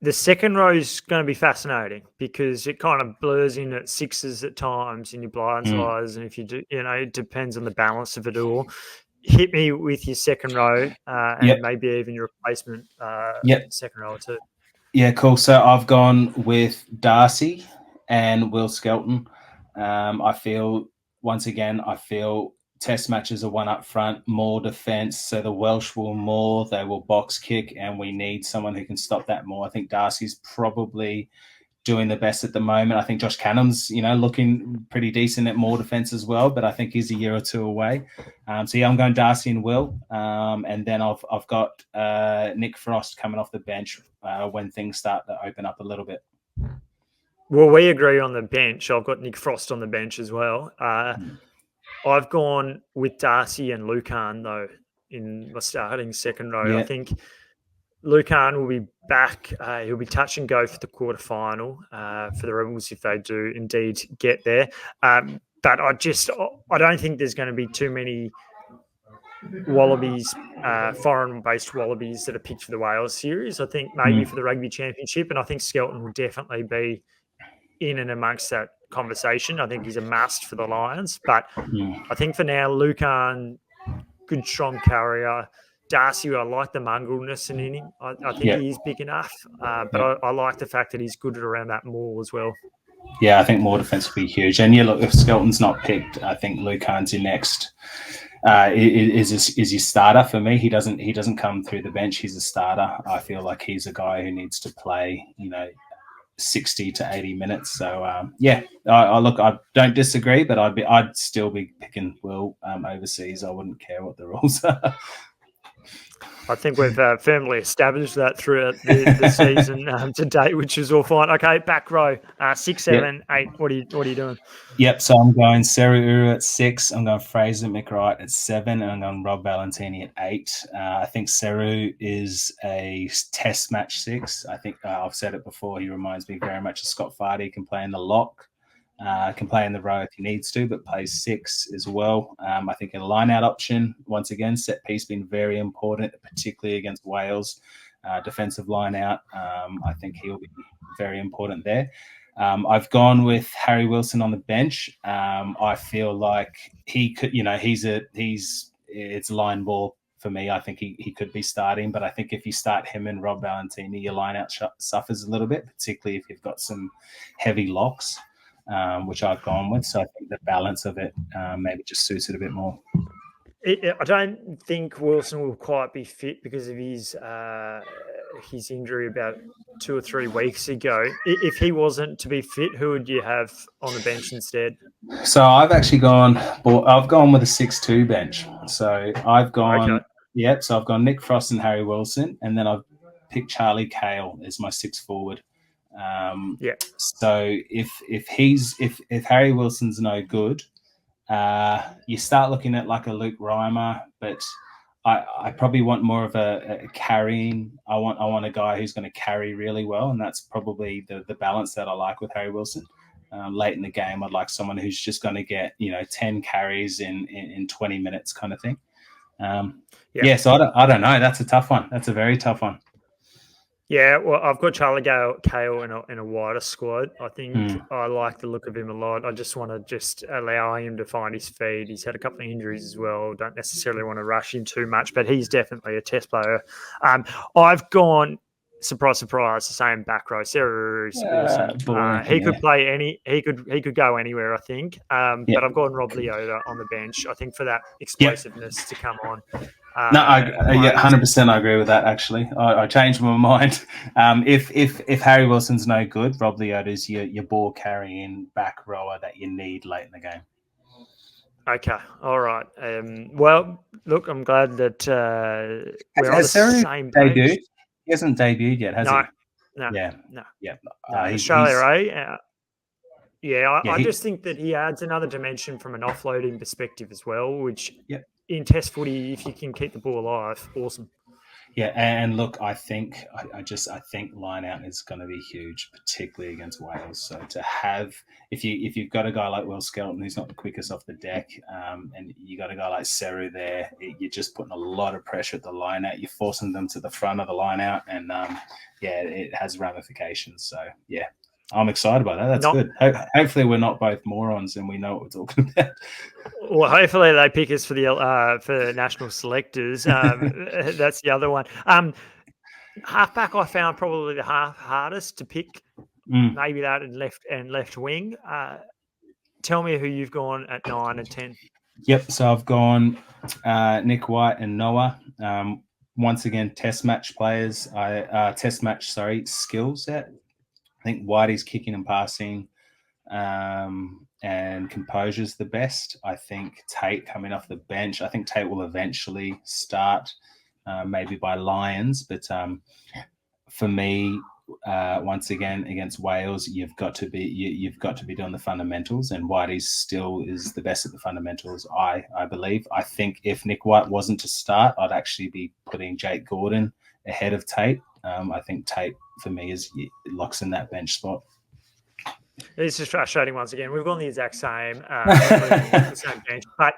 The second row is going to be fascinating because it kind of blurs in at sixes at times in your blinds eyes, and if you do, it depends on the balance of it all. Hit me with your second row and maybe even your replacement second row or two. Yeah, cool. So I've gone with Darcy and Will Skelton. I feel test matches are one up front, more defence. So the Welsh will maul, they will box kick, and we need someone who can stop that more. I think Darcy's probably doing the best at the moment. I think Josh Cannon's, looking pretty decent at more defence as well, but I think he's a year or two away. I'm going Darcy and Will. And then I've got Nick Frost coming off the bench when things start to open up a little bit. Well, we agree on the bench. I've got Nick Frost on the bench as well. I've gone with Darcy and Lucan, though, in my starting second row. Yeah. I think Lucan will be back. He'll be touch and go for the quarterfinal for the Rebels if they do indeed get there. But I don't think there's going to be too many Wallabies, foreign-based Wallabies that are picked for the Wales series. I think maybe for the Rugby Championship, and I think Skelton will definitely be in and amongst that conversation. I think he's a must for the Lions. But I think for now, Lucan, good strong carrier. Darcy, I like the mongrelness in him. I think he is big enough. But I like the fact that he's good around that maul as well. Yeah, I think more defence will be huge. And look, if Skelton's not picked, I think Lucan's your next. Is his starter for me. He doesn't come through the bench. He's a starter. I feel like he's a guy who needs to play, 60 to 80 minutes. So I don't disagree, but I'd still be picking Will overseas. I wouldn't care what the rules are. I think we've firmly established that throughout the season to date, which is all fine. Okay, back row, 6, 7, 8. What are you doing? Yep. So I'm going Seru Uru at 6. I'm going Fraser McWright at 7, and I'm going Rob Valentini at 8. I think Seru is a test match 6. I think I've said it before. He reminds me very much of Scott Fardy. He can play in the lock. Can play in the row if he needs to, but plays 6 as well. I think a line-out option, once again, set piece been very important, particularly against Wales. Defensive line-out, I think he'll be very important there. I've gone with Harry Wilson on the bench. I feel like he could, it's line ball for me. I think he could be starting, but I think if you start him and Rob Valentini, your line-out suffers a little bit, particularly if you've got some heavy locks. Which I've gone with. So I think the balance of it maybe just suits it a bit more. I don't think Wilson will quite be fit because of his injury about 2 or 3 weeks ago. If he wasn't to be fit, who would you have on the bench instead? So I've actually gone with a 6-2 bench. So I've gone, so I've gone Nick Frost and Harry Wilson, and then I've picked Charlie Cale as my 6th forward. So if Harry Wilson's no good, you start looking at like a Luke Reimer, but I probably want more of a carrying. I want a guy who's going to carry really well, and that's probably the balance that I like with Harry Wilson. Late in the game, I'd like someone who's just going to get 10 carries in 20 minutes kind of thing. So I don't know. That's a tough one. That's a very tough one. Yeah, well, I've got Charlie Kale in a wider squad. I think I like the look of him a lot. I just want to allow him to find his feet. He's had a couple of injuries as well. Don't necessarily want to rush him too much, but he's definitely a test player. I've gone, surprise, surprise, the same back row. Sarah's awesome. He could play he could go anywhere, I think. But I've gone Rob Leota on the bench, I think, for that explosiveness to come on. No, 100%. I agree with that. Actually, I changed my mind. If Harry Wilson's no good, Rob Leota's your ball carrying back rower that you need late in the game. Okay, all right. Well, look, I'm glad that we're on the same page. Debuted? He hasn't debuted yet, has he? No. Yeah. Australia, I just think that he adds another dimension from an offloading perspective as well, which in Test footy, if you can keep the ball alive, awesome. Yeah, and look, I think line out is going to be huge, particularly against Wales. So to have, if you've got a guy like Will Skelton who's not the quickest off the deck, and you got a guy like Seru there, you're just putting a lot of pressure at the line out. You're forcing them to the front of the line out, and it has ramifications. So yeah, I'm excited about that. That's good. Hopefully, we're not both morons and we know what we're talking about. Well, hopefully they pick us for the national selectors. That's the other one. Halfback, I found probably the hardest to pick. Maybe that and left wing. Tell me who you've gone at 9 and 10. Yep. So I've gone Nick White and Noah. Once again, test match players. Skill set. I think Whitey's kicking and passing, and composure's the best. I think Tate coming off the bench. I think Tate will eventually start, maybe by Lions. But for me, once again against Wales, you've got to be doing the fundamentals, and Whitey still is the best at the fundamentals. I believe. I think if Nick White wasn't to start, I'd actually be putting Jake Gordon ahead of Tate. I think Tate for me locks in that bench spot. It's just frustrating once again. We've gone the exact same, the same bench, but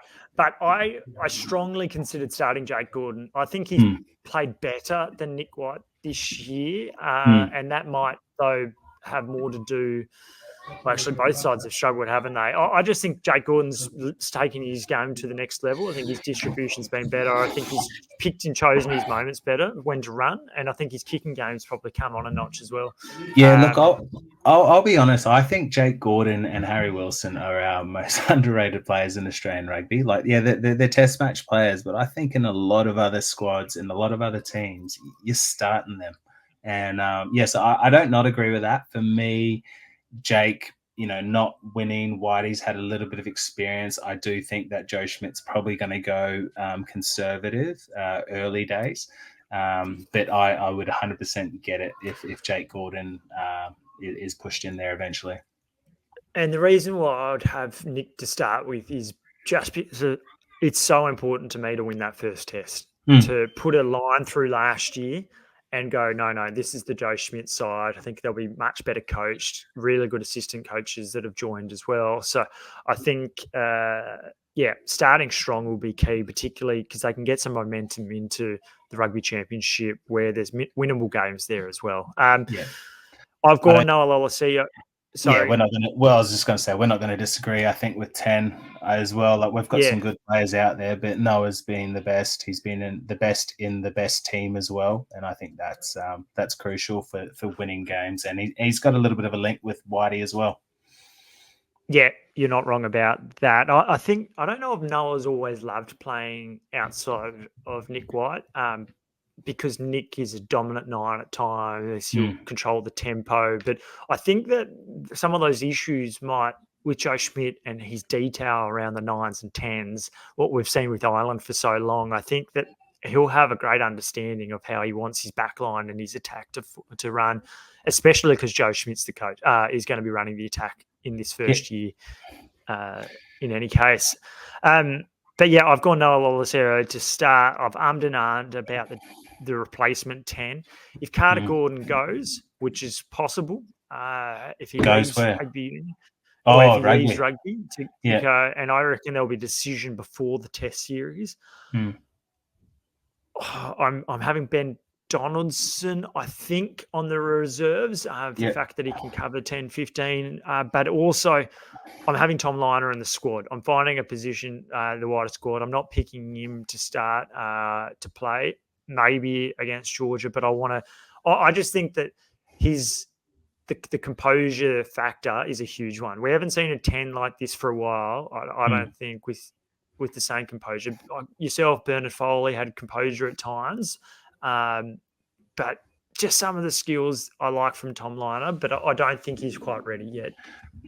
I strongly considered starting Jake Gordon. I think he's played better than Nick White this year, and that might though have more to do. Well, actually, both sides have struggled, haven't they? I just think Jake Gordon's taken his game to the next level. I think his distribution's been better. I think he's picked and chosen his moments better when to run, and I think his kicking game's probably come on a notch as well. Yeah, look, I'll be honest. I think Jake Gordon and Harry Wilson are our most underrated players in Australian rugby. Like, yeah, they're test match players, but I think in a lot of other squads, in a lot of other teams, you're starting them. And so I don't not agree with that. For me, Jake, not winning. Whitey's had a little bit of experience. I do think that Joe Schmidt's probably going to go conservative early days. But I would 100% get it if Jake Gordon is pushed in there eventually. And the reason why I would have Nick to start with is just because it's so important to me to win that first test, to put a line through last year and go, no, this is the Joe Schmidt side. I think they'll be much better coached, really good assistant coaches that have joined as well. So I think, starting strong will be key, particularly because they can get some momentum into the Rugby Championship where there's winnable games there as well. I've gone Noah Lolosio. Sorry. Yeah, we're not going to. Well, I was just going to say we're not going to disagree. I think with 10 as well. Like we've got some good players out there, but Noah's been the best. He's been the best in the best team as well, and I think that's crucial for winning games. And he's got a little bit of a link with Whitey as well. Yeah, you're not wrong about that. I think I don't know if Noah's always loved playing outside of Nick White. Because Nick is a dominant 9 at times, he'll control the tempo. But I think that some of those issues might, with Joe Schmidt and his detail around the 9s and 10s, what we've seen with Ireland for so long, I think that he'll have a great understanding of how he wants his backline and his attack to run, especially because Joe Schmidt's the coach, is going to be running the attack in this first year in any case. But yeah, I've gone Noah Lolosero to start. I've ummed and ahed about the replacement 10. If Carter Gordon goes, which is possible, if he leaves rugby, leaves rugby to go, and I reckon there'll be a decision before the test series. I'm having Ben Donaldson, I think, on the reserves for the fact that he can cover 10, 15, but also I'm having Tom Liner in the squad. I'm finding a position, the wider squad. I'm not picking him to start to play, maybe against Georgia, but I just think that the composure factor is a huge one. We haven't seen a 10 like this for a while. I don't think with the same composure. Yourself, Bernard Foley, had composure at times, but just some of the skills I like from Tom Liner, but I don't think he's quite ready yet.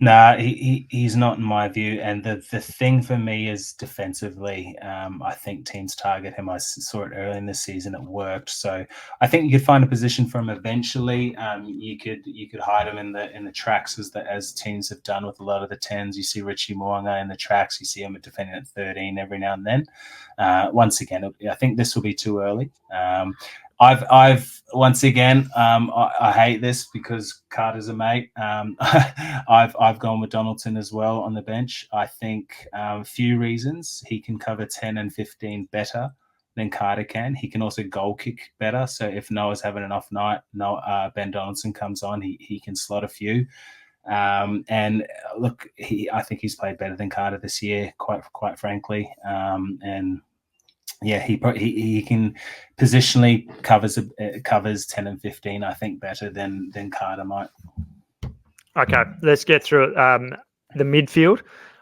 Nah, he's not in my view. And the thing for me is defensively, I think teams target him. I saw it early in the season; it worked. So I think you could find a position for him eventually. You could hide him in the tracks as teams have done with a lot of the 10s. You see Richie Moanga in the tracks. You see him defending at 13 every now and then. Once again, I think this will be too early. I've once again, I hate this because Carter's a mate. I've gone with Donaldson as well on the bench. I think a few reasons. He can cover 10 and 15 better than Carter can. He can also goal kick better. So if Noah's having an off night, Ben Donaldson comes on, he can slot a few. And look, I think he's played better than Carter this year, quite frankly. And yeah, he can positionally covers 10 and 15, I think, better than Carter might. Okay, let's get through it. The midfield,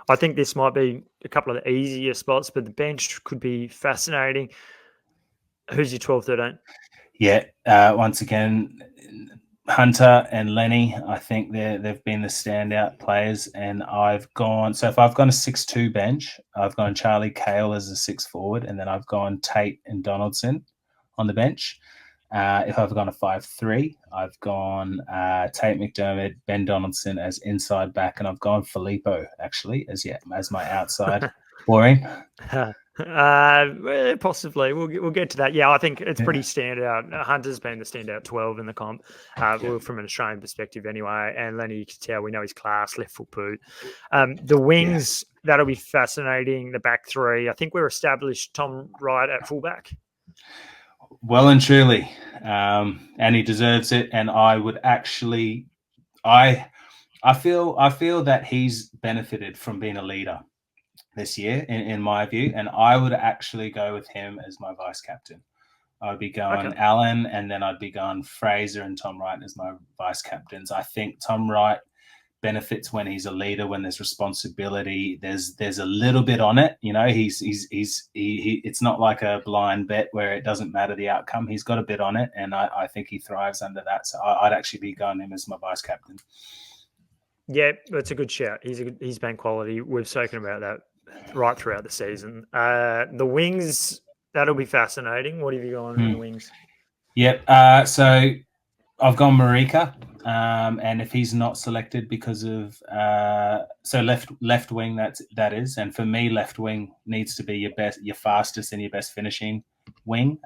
I think this might be a couple of the easier spots, but the bench could be fascinating. Who's your 12, 13? Yeah, once again, Hunter and Lenny, I think they've been the standout players, and I've gone. So if I've gone a 6-2 bench, I've gone Charlie Cale as a 6 forward, and then I've gone Tate and Donaldson on the bench. If I've gone a 5-3, I've gone Tate McDermott, Ben Donaldson as inside back, and I've gone Filippo actually as my outside. Boring. Possibly. We'll get to that. Yeah, I think it's pretty standout. Hunter's been the standout 12 in the comp, well, from an Australian perspective anyway. And Lenny, you can tell, we know his class, left foot boot. The wings, that'll be fascinating. The back three, I think we're established Tom Wright at fullback. Well and truly, and he deserves it. And I would actually, I feel that he's benefited from being a leader this year, in my view, and I would actually go with him as my vice captain. I'd be going Allen, and then I'd be going Fraser and Tom Wright as my vice captains. I think Tom Wright benefits when he's a leader, when there's responsibility. There's a little bit on it, it's not like a blind bet where it doesn't matter the outcome. He's got a bit on it, and I think he thrives under that. So I'd actually be going him as my vice captain. Yeah, that's a good shout. He's been quality. We've spoken about that right throughout the season. The wings, that'll be fascinating. What have you got in the wings? Yep. So I've gone Marika, and if he's not selected because of so left wing, that is, and for me, left wing needs to be your fastest and your best finishing wing,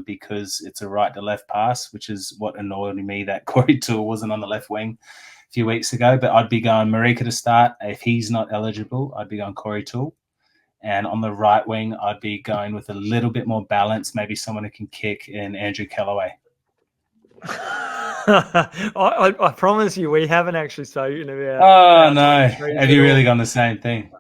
because it's a right to left pass, which is what annoyed me that Corey Toole wasn't on the left wing a few weeks ago. But I'd be going Marika to start. If he's not eligible, I'd be going Corey Toole. And on the right wing, I'd be going with a little bit more balance, maybe someone who can kick, in Andrew Kellaway. I promise you, we haven't actually spoken about. Oh no! Have you really gone the same thing?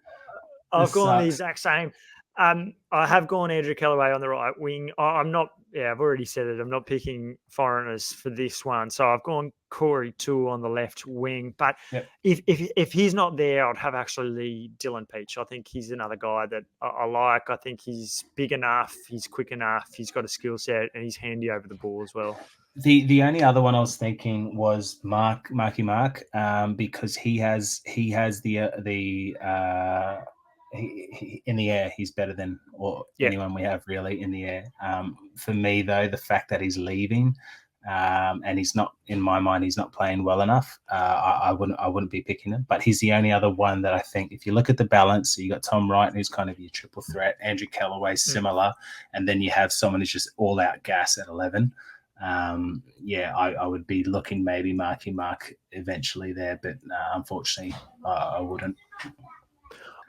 I've gone the exact same. I have gone Andrew Kellaway on the right wing. I'm not. Yeah, I've already said it. I'm not picking foreigners for this one. So I've gone Corey Toole on the left wing. But if he's not there, I'd have actually Dylan Peach. I think he's another guy that I like. I think he's big enough. He's quick enough. He's got a skill set, and he's handy over the ball as well. The only other one I was thinking was Marky Mark, because he has the in the air, he's better than anyone we have really in the air. For me though, the fact that he's leaving, and he's not, in my mind, he's not playing well enough. I wouldn't be picking him, but he's the only other one that I think, if you look at the balance, so you got Tom Wright, who's kind of your triple threat, Andrew Kellaway similar, and then you have someone who's just all out gas at 11. I would be looking maybe Marky Mark eventually there, but unfortunately, I wouldn't.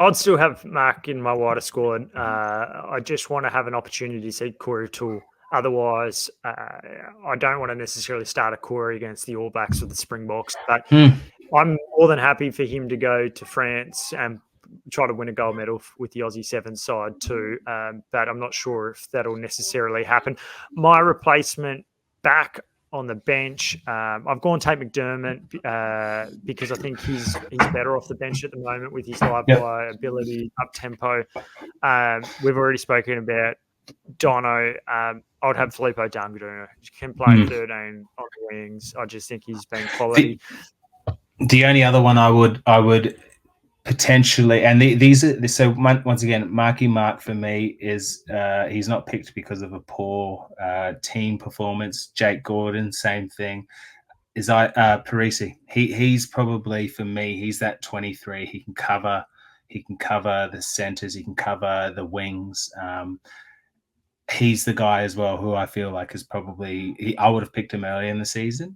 I'd still have Mark in my wider squad. I just want to have an opportunity to see Corey Toole Otherwise, I don't want to necessarily start a Corey against the All Blacks or the Springboks, but I'm more than happy for him to go to France and try to win a gold medal with the Aussie Sevens side too. But I'm not sure if that'll necessarily happen. My replacement back on the bench, I've gone Tate McDermott because I think he's better off the bench at the moment with his live wire ability, up tempo. We've already spoken about Dono. I'd have Filippo Dangaduna. He can play 13 on the wings. I just think he's been quality. The only other one I would potentially, and these are so once again, Marky Mark for me is he's not picked because of a poor team performance. Jake Gordon, same thing. Is Parisi? He's probably for me. He's that 23. He can cover the centers. He can cover the wings. He's the guy as well who I feel like is probably I would have picked him early in the season,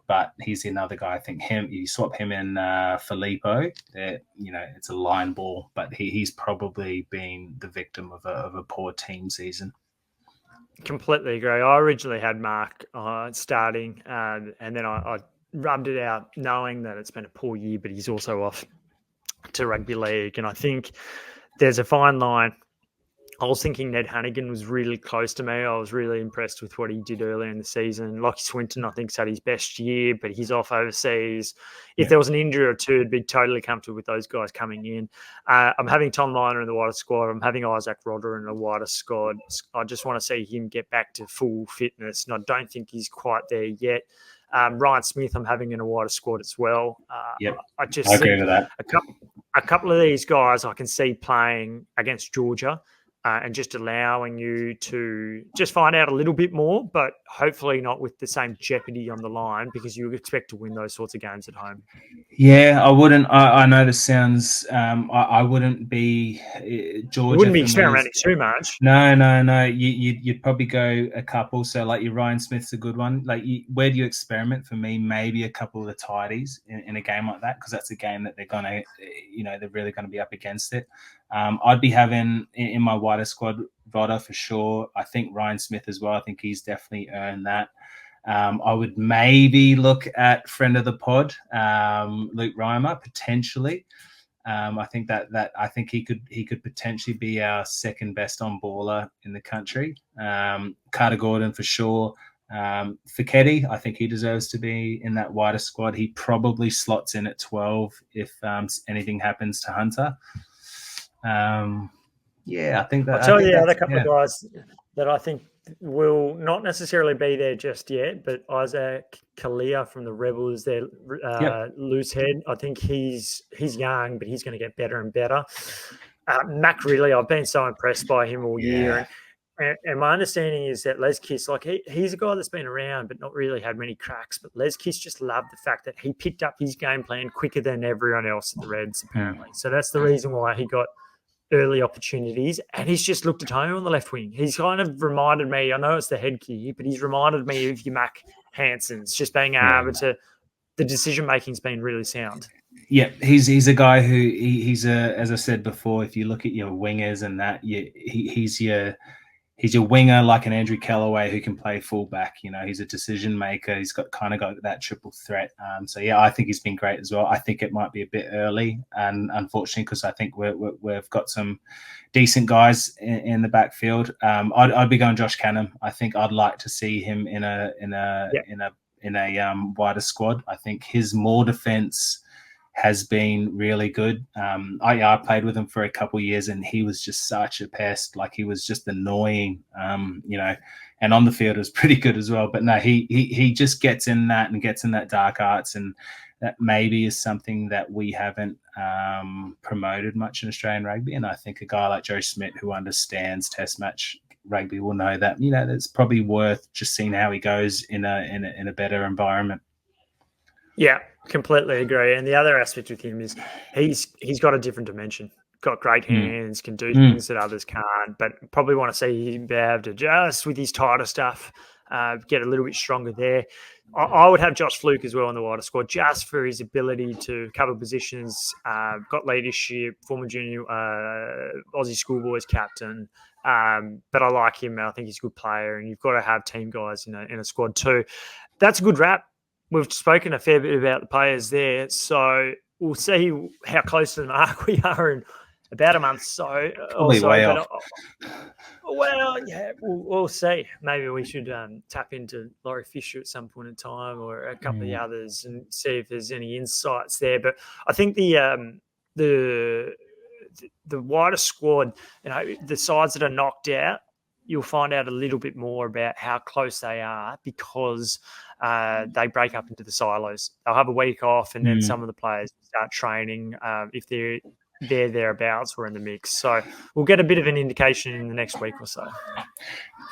but he's another guy. I think you swap him in Filippo. It's a line ball, but he's probably been the victim of a poor team season. Completely agree. I originally had Mark starting, and then I rubbed it out knowing that it's been a poor year, but he's also off to rugby league, and I think there's a fine line. I was thinking Ned Hannigan was really close to me. I was really impressed with what he did earlier in the season. Lockie Swinton, I think, had his best year, but he's off overseas. If there was an injury or two, I'd be totally comfortable with those guys coming in. I'm having Tom Liner in the wider squad. I'm having Isaac Rodder in the wider squad. I just want to see him get back to full fitness, and I don't think he's quite there yet. Ryan Smith, I'm having in a wider squad as well. I agree with that. A couple of these guys I can see playing against Georgia. And just allowing you to just find out a little bit more, but hopefully not with the same jeopardy on the line, because you would expect to win those sorts of games at home. Yeah, I wouldn't. I know this sounds. I wouldn't be Georgia. You wouldn't be experimenting too much. No. You'd probably go a couple. So like your Ryan Smith's a good one. Like where do you experiment? For me, maybe a couple of the tidies in a game like that, because that's a game that they're gonna, they're really going to be up against it. I'd be having in my wider squad Rodder for sure. I think Ryan Smith as well. I think he's definitely earned that. I would maybe look at friend of the pod, Luke Reimer, potentially. I think that I think he could potentially be our second best on baller in the country. Carter Gordon for sure. Fiketti, I think he deserves to be in that wider squad. He probably slots in at 12 if anything happens to Hunter. I think that. I'll tell you the other couple of guys that I think will not necessarily be there just yet, but Isaac Kalia from the Rebels, their loose head. I think he's young, but he's going to get better and better. Mac Riley, I've been so impressed by him all year. And my understanding is that Les Kiss, he's a guy that's been around but not really had many cracks. But Les Kiss just loved the fact that he picked up his game plan quicker than everyone else at the Reds, apparently. So that's the reason why he got early opportunities, and he's just looked at home on the left wing. He's kind of reminded me, I know it's the head key, but he's reminded me of your Mac Hansons, just being able to, the decision-making's been really sound. Yeah, he's a guy who he's as I said before, if you look at your wingers and that, he's your winger like an Andrew Kellaway who can play fullback. He's a decision maker. He's got that triple threat. I think he's been great as well. I think it might be a bit early, and unfortunately, because I think we've got some decent guys in the backfield. I'd be going Josh Canham. I think I'd like to see him in a wider squad. I think his more defense has been really good. I played with him for a couple of years, and he was just such a pest. Like, he was just annoying, and on the field was pretty good as well. But no, he just gets in that dark arts, and that maybe is something that we haven't promoted much in Australian rugby. And I think a guy like Joe Schmidt, who understands Test match rugby, will know that it's probably worth just seeing how he goes in a better environment. Yeah, completely agree. And the other aspect with him is he's got a different dimension. Got great hands, can do things that others can't, but probably want to see him be able to just with his tighter stuff get a little bit stronger there. I would have Josh Fluke as well on the wider squad, just for his ability to cover positions, got leadership, former junior Aussie schoolboys captain. But I like him. I think he's a good player, and you've got to have team guys in a squad too. That's a good wrap. We've spoken a fair bit about the players there, so we'll see how close to the mark we are in about a month. So, Probably way off. Well, yeah, we'll see. Maybe we should tap into Laurie Fisher at some point in time, or a couple of the others, and see if there's any insights there. But I think the wider squad, the sides that are knocked out, you'll find out a little bit more about how close they are, because they break up into the silos. They'll have a week off, and then some of the players start training if they're thereabouts or in the mix. So we'll get a bit of an indication in the next week or so.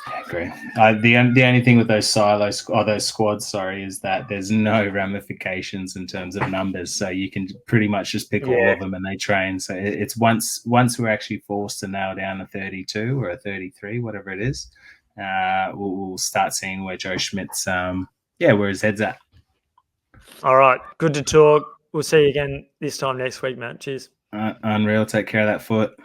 I agree. The only thing with those silos or those squads, is that there's no ramifications in terms of numbers. So you can pretty much just pick all of them and they train. So it's once we're actually forced to nail down a 32 or a 33, whatever it is, we'll start seeing where Joe Schmidt's where his head's at. All right. Good to talk. We'll see you again this time next week, Matt. Cheers. Unreal. Take care of that foot.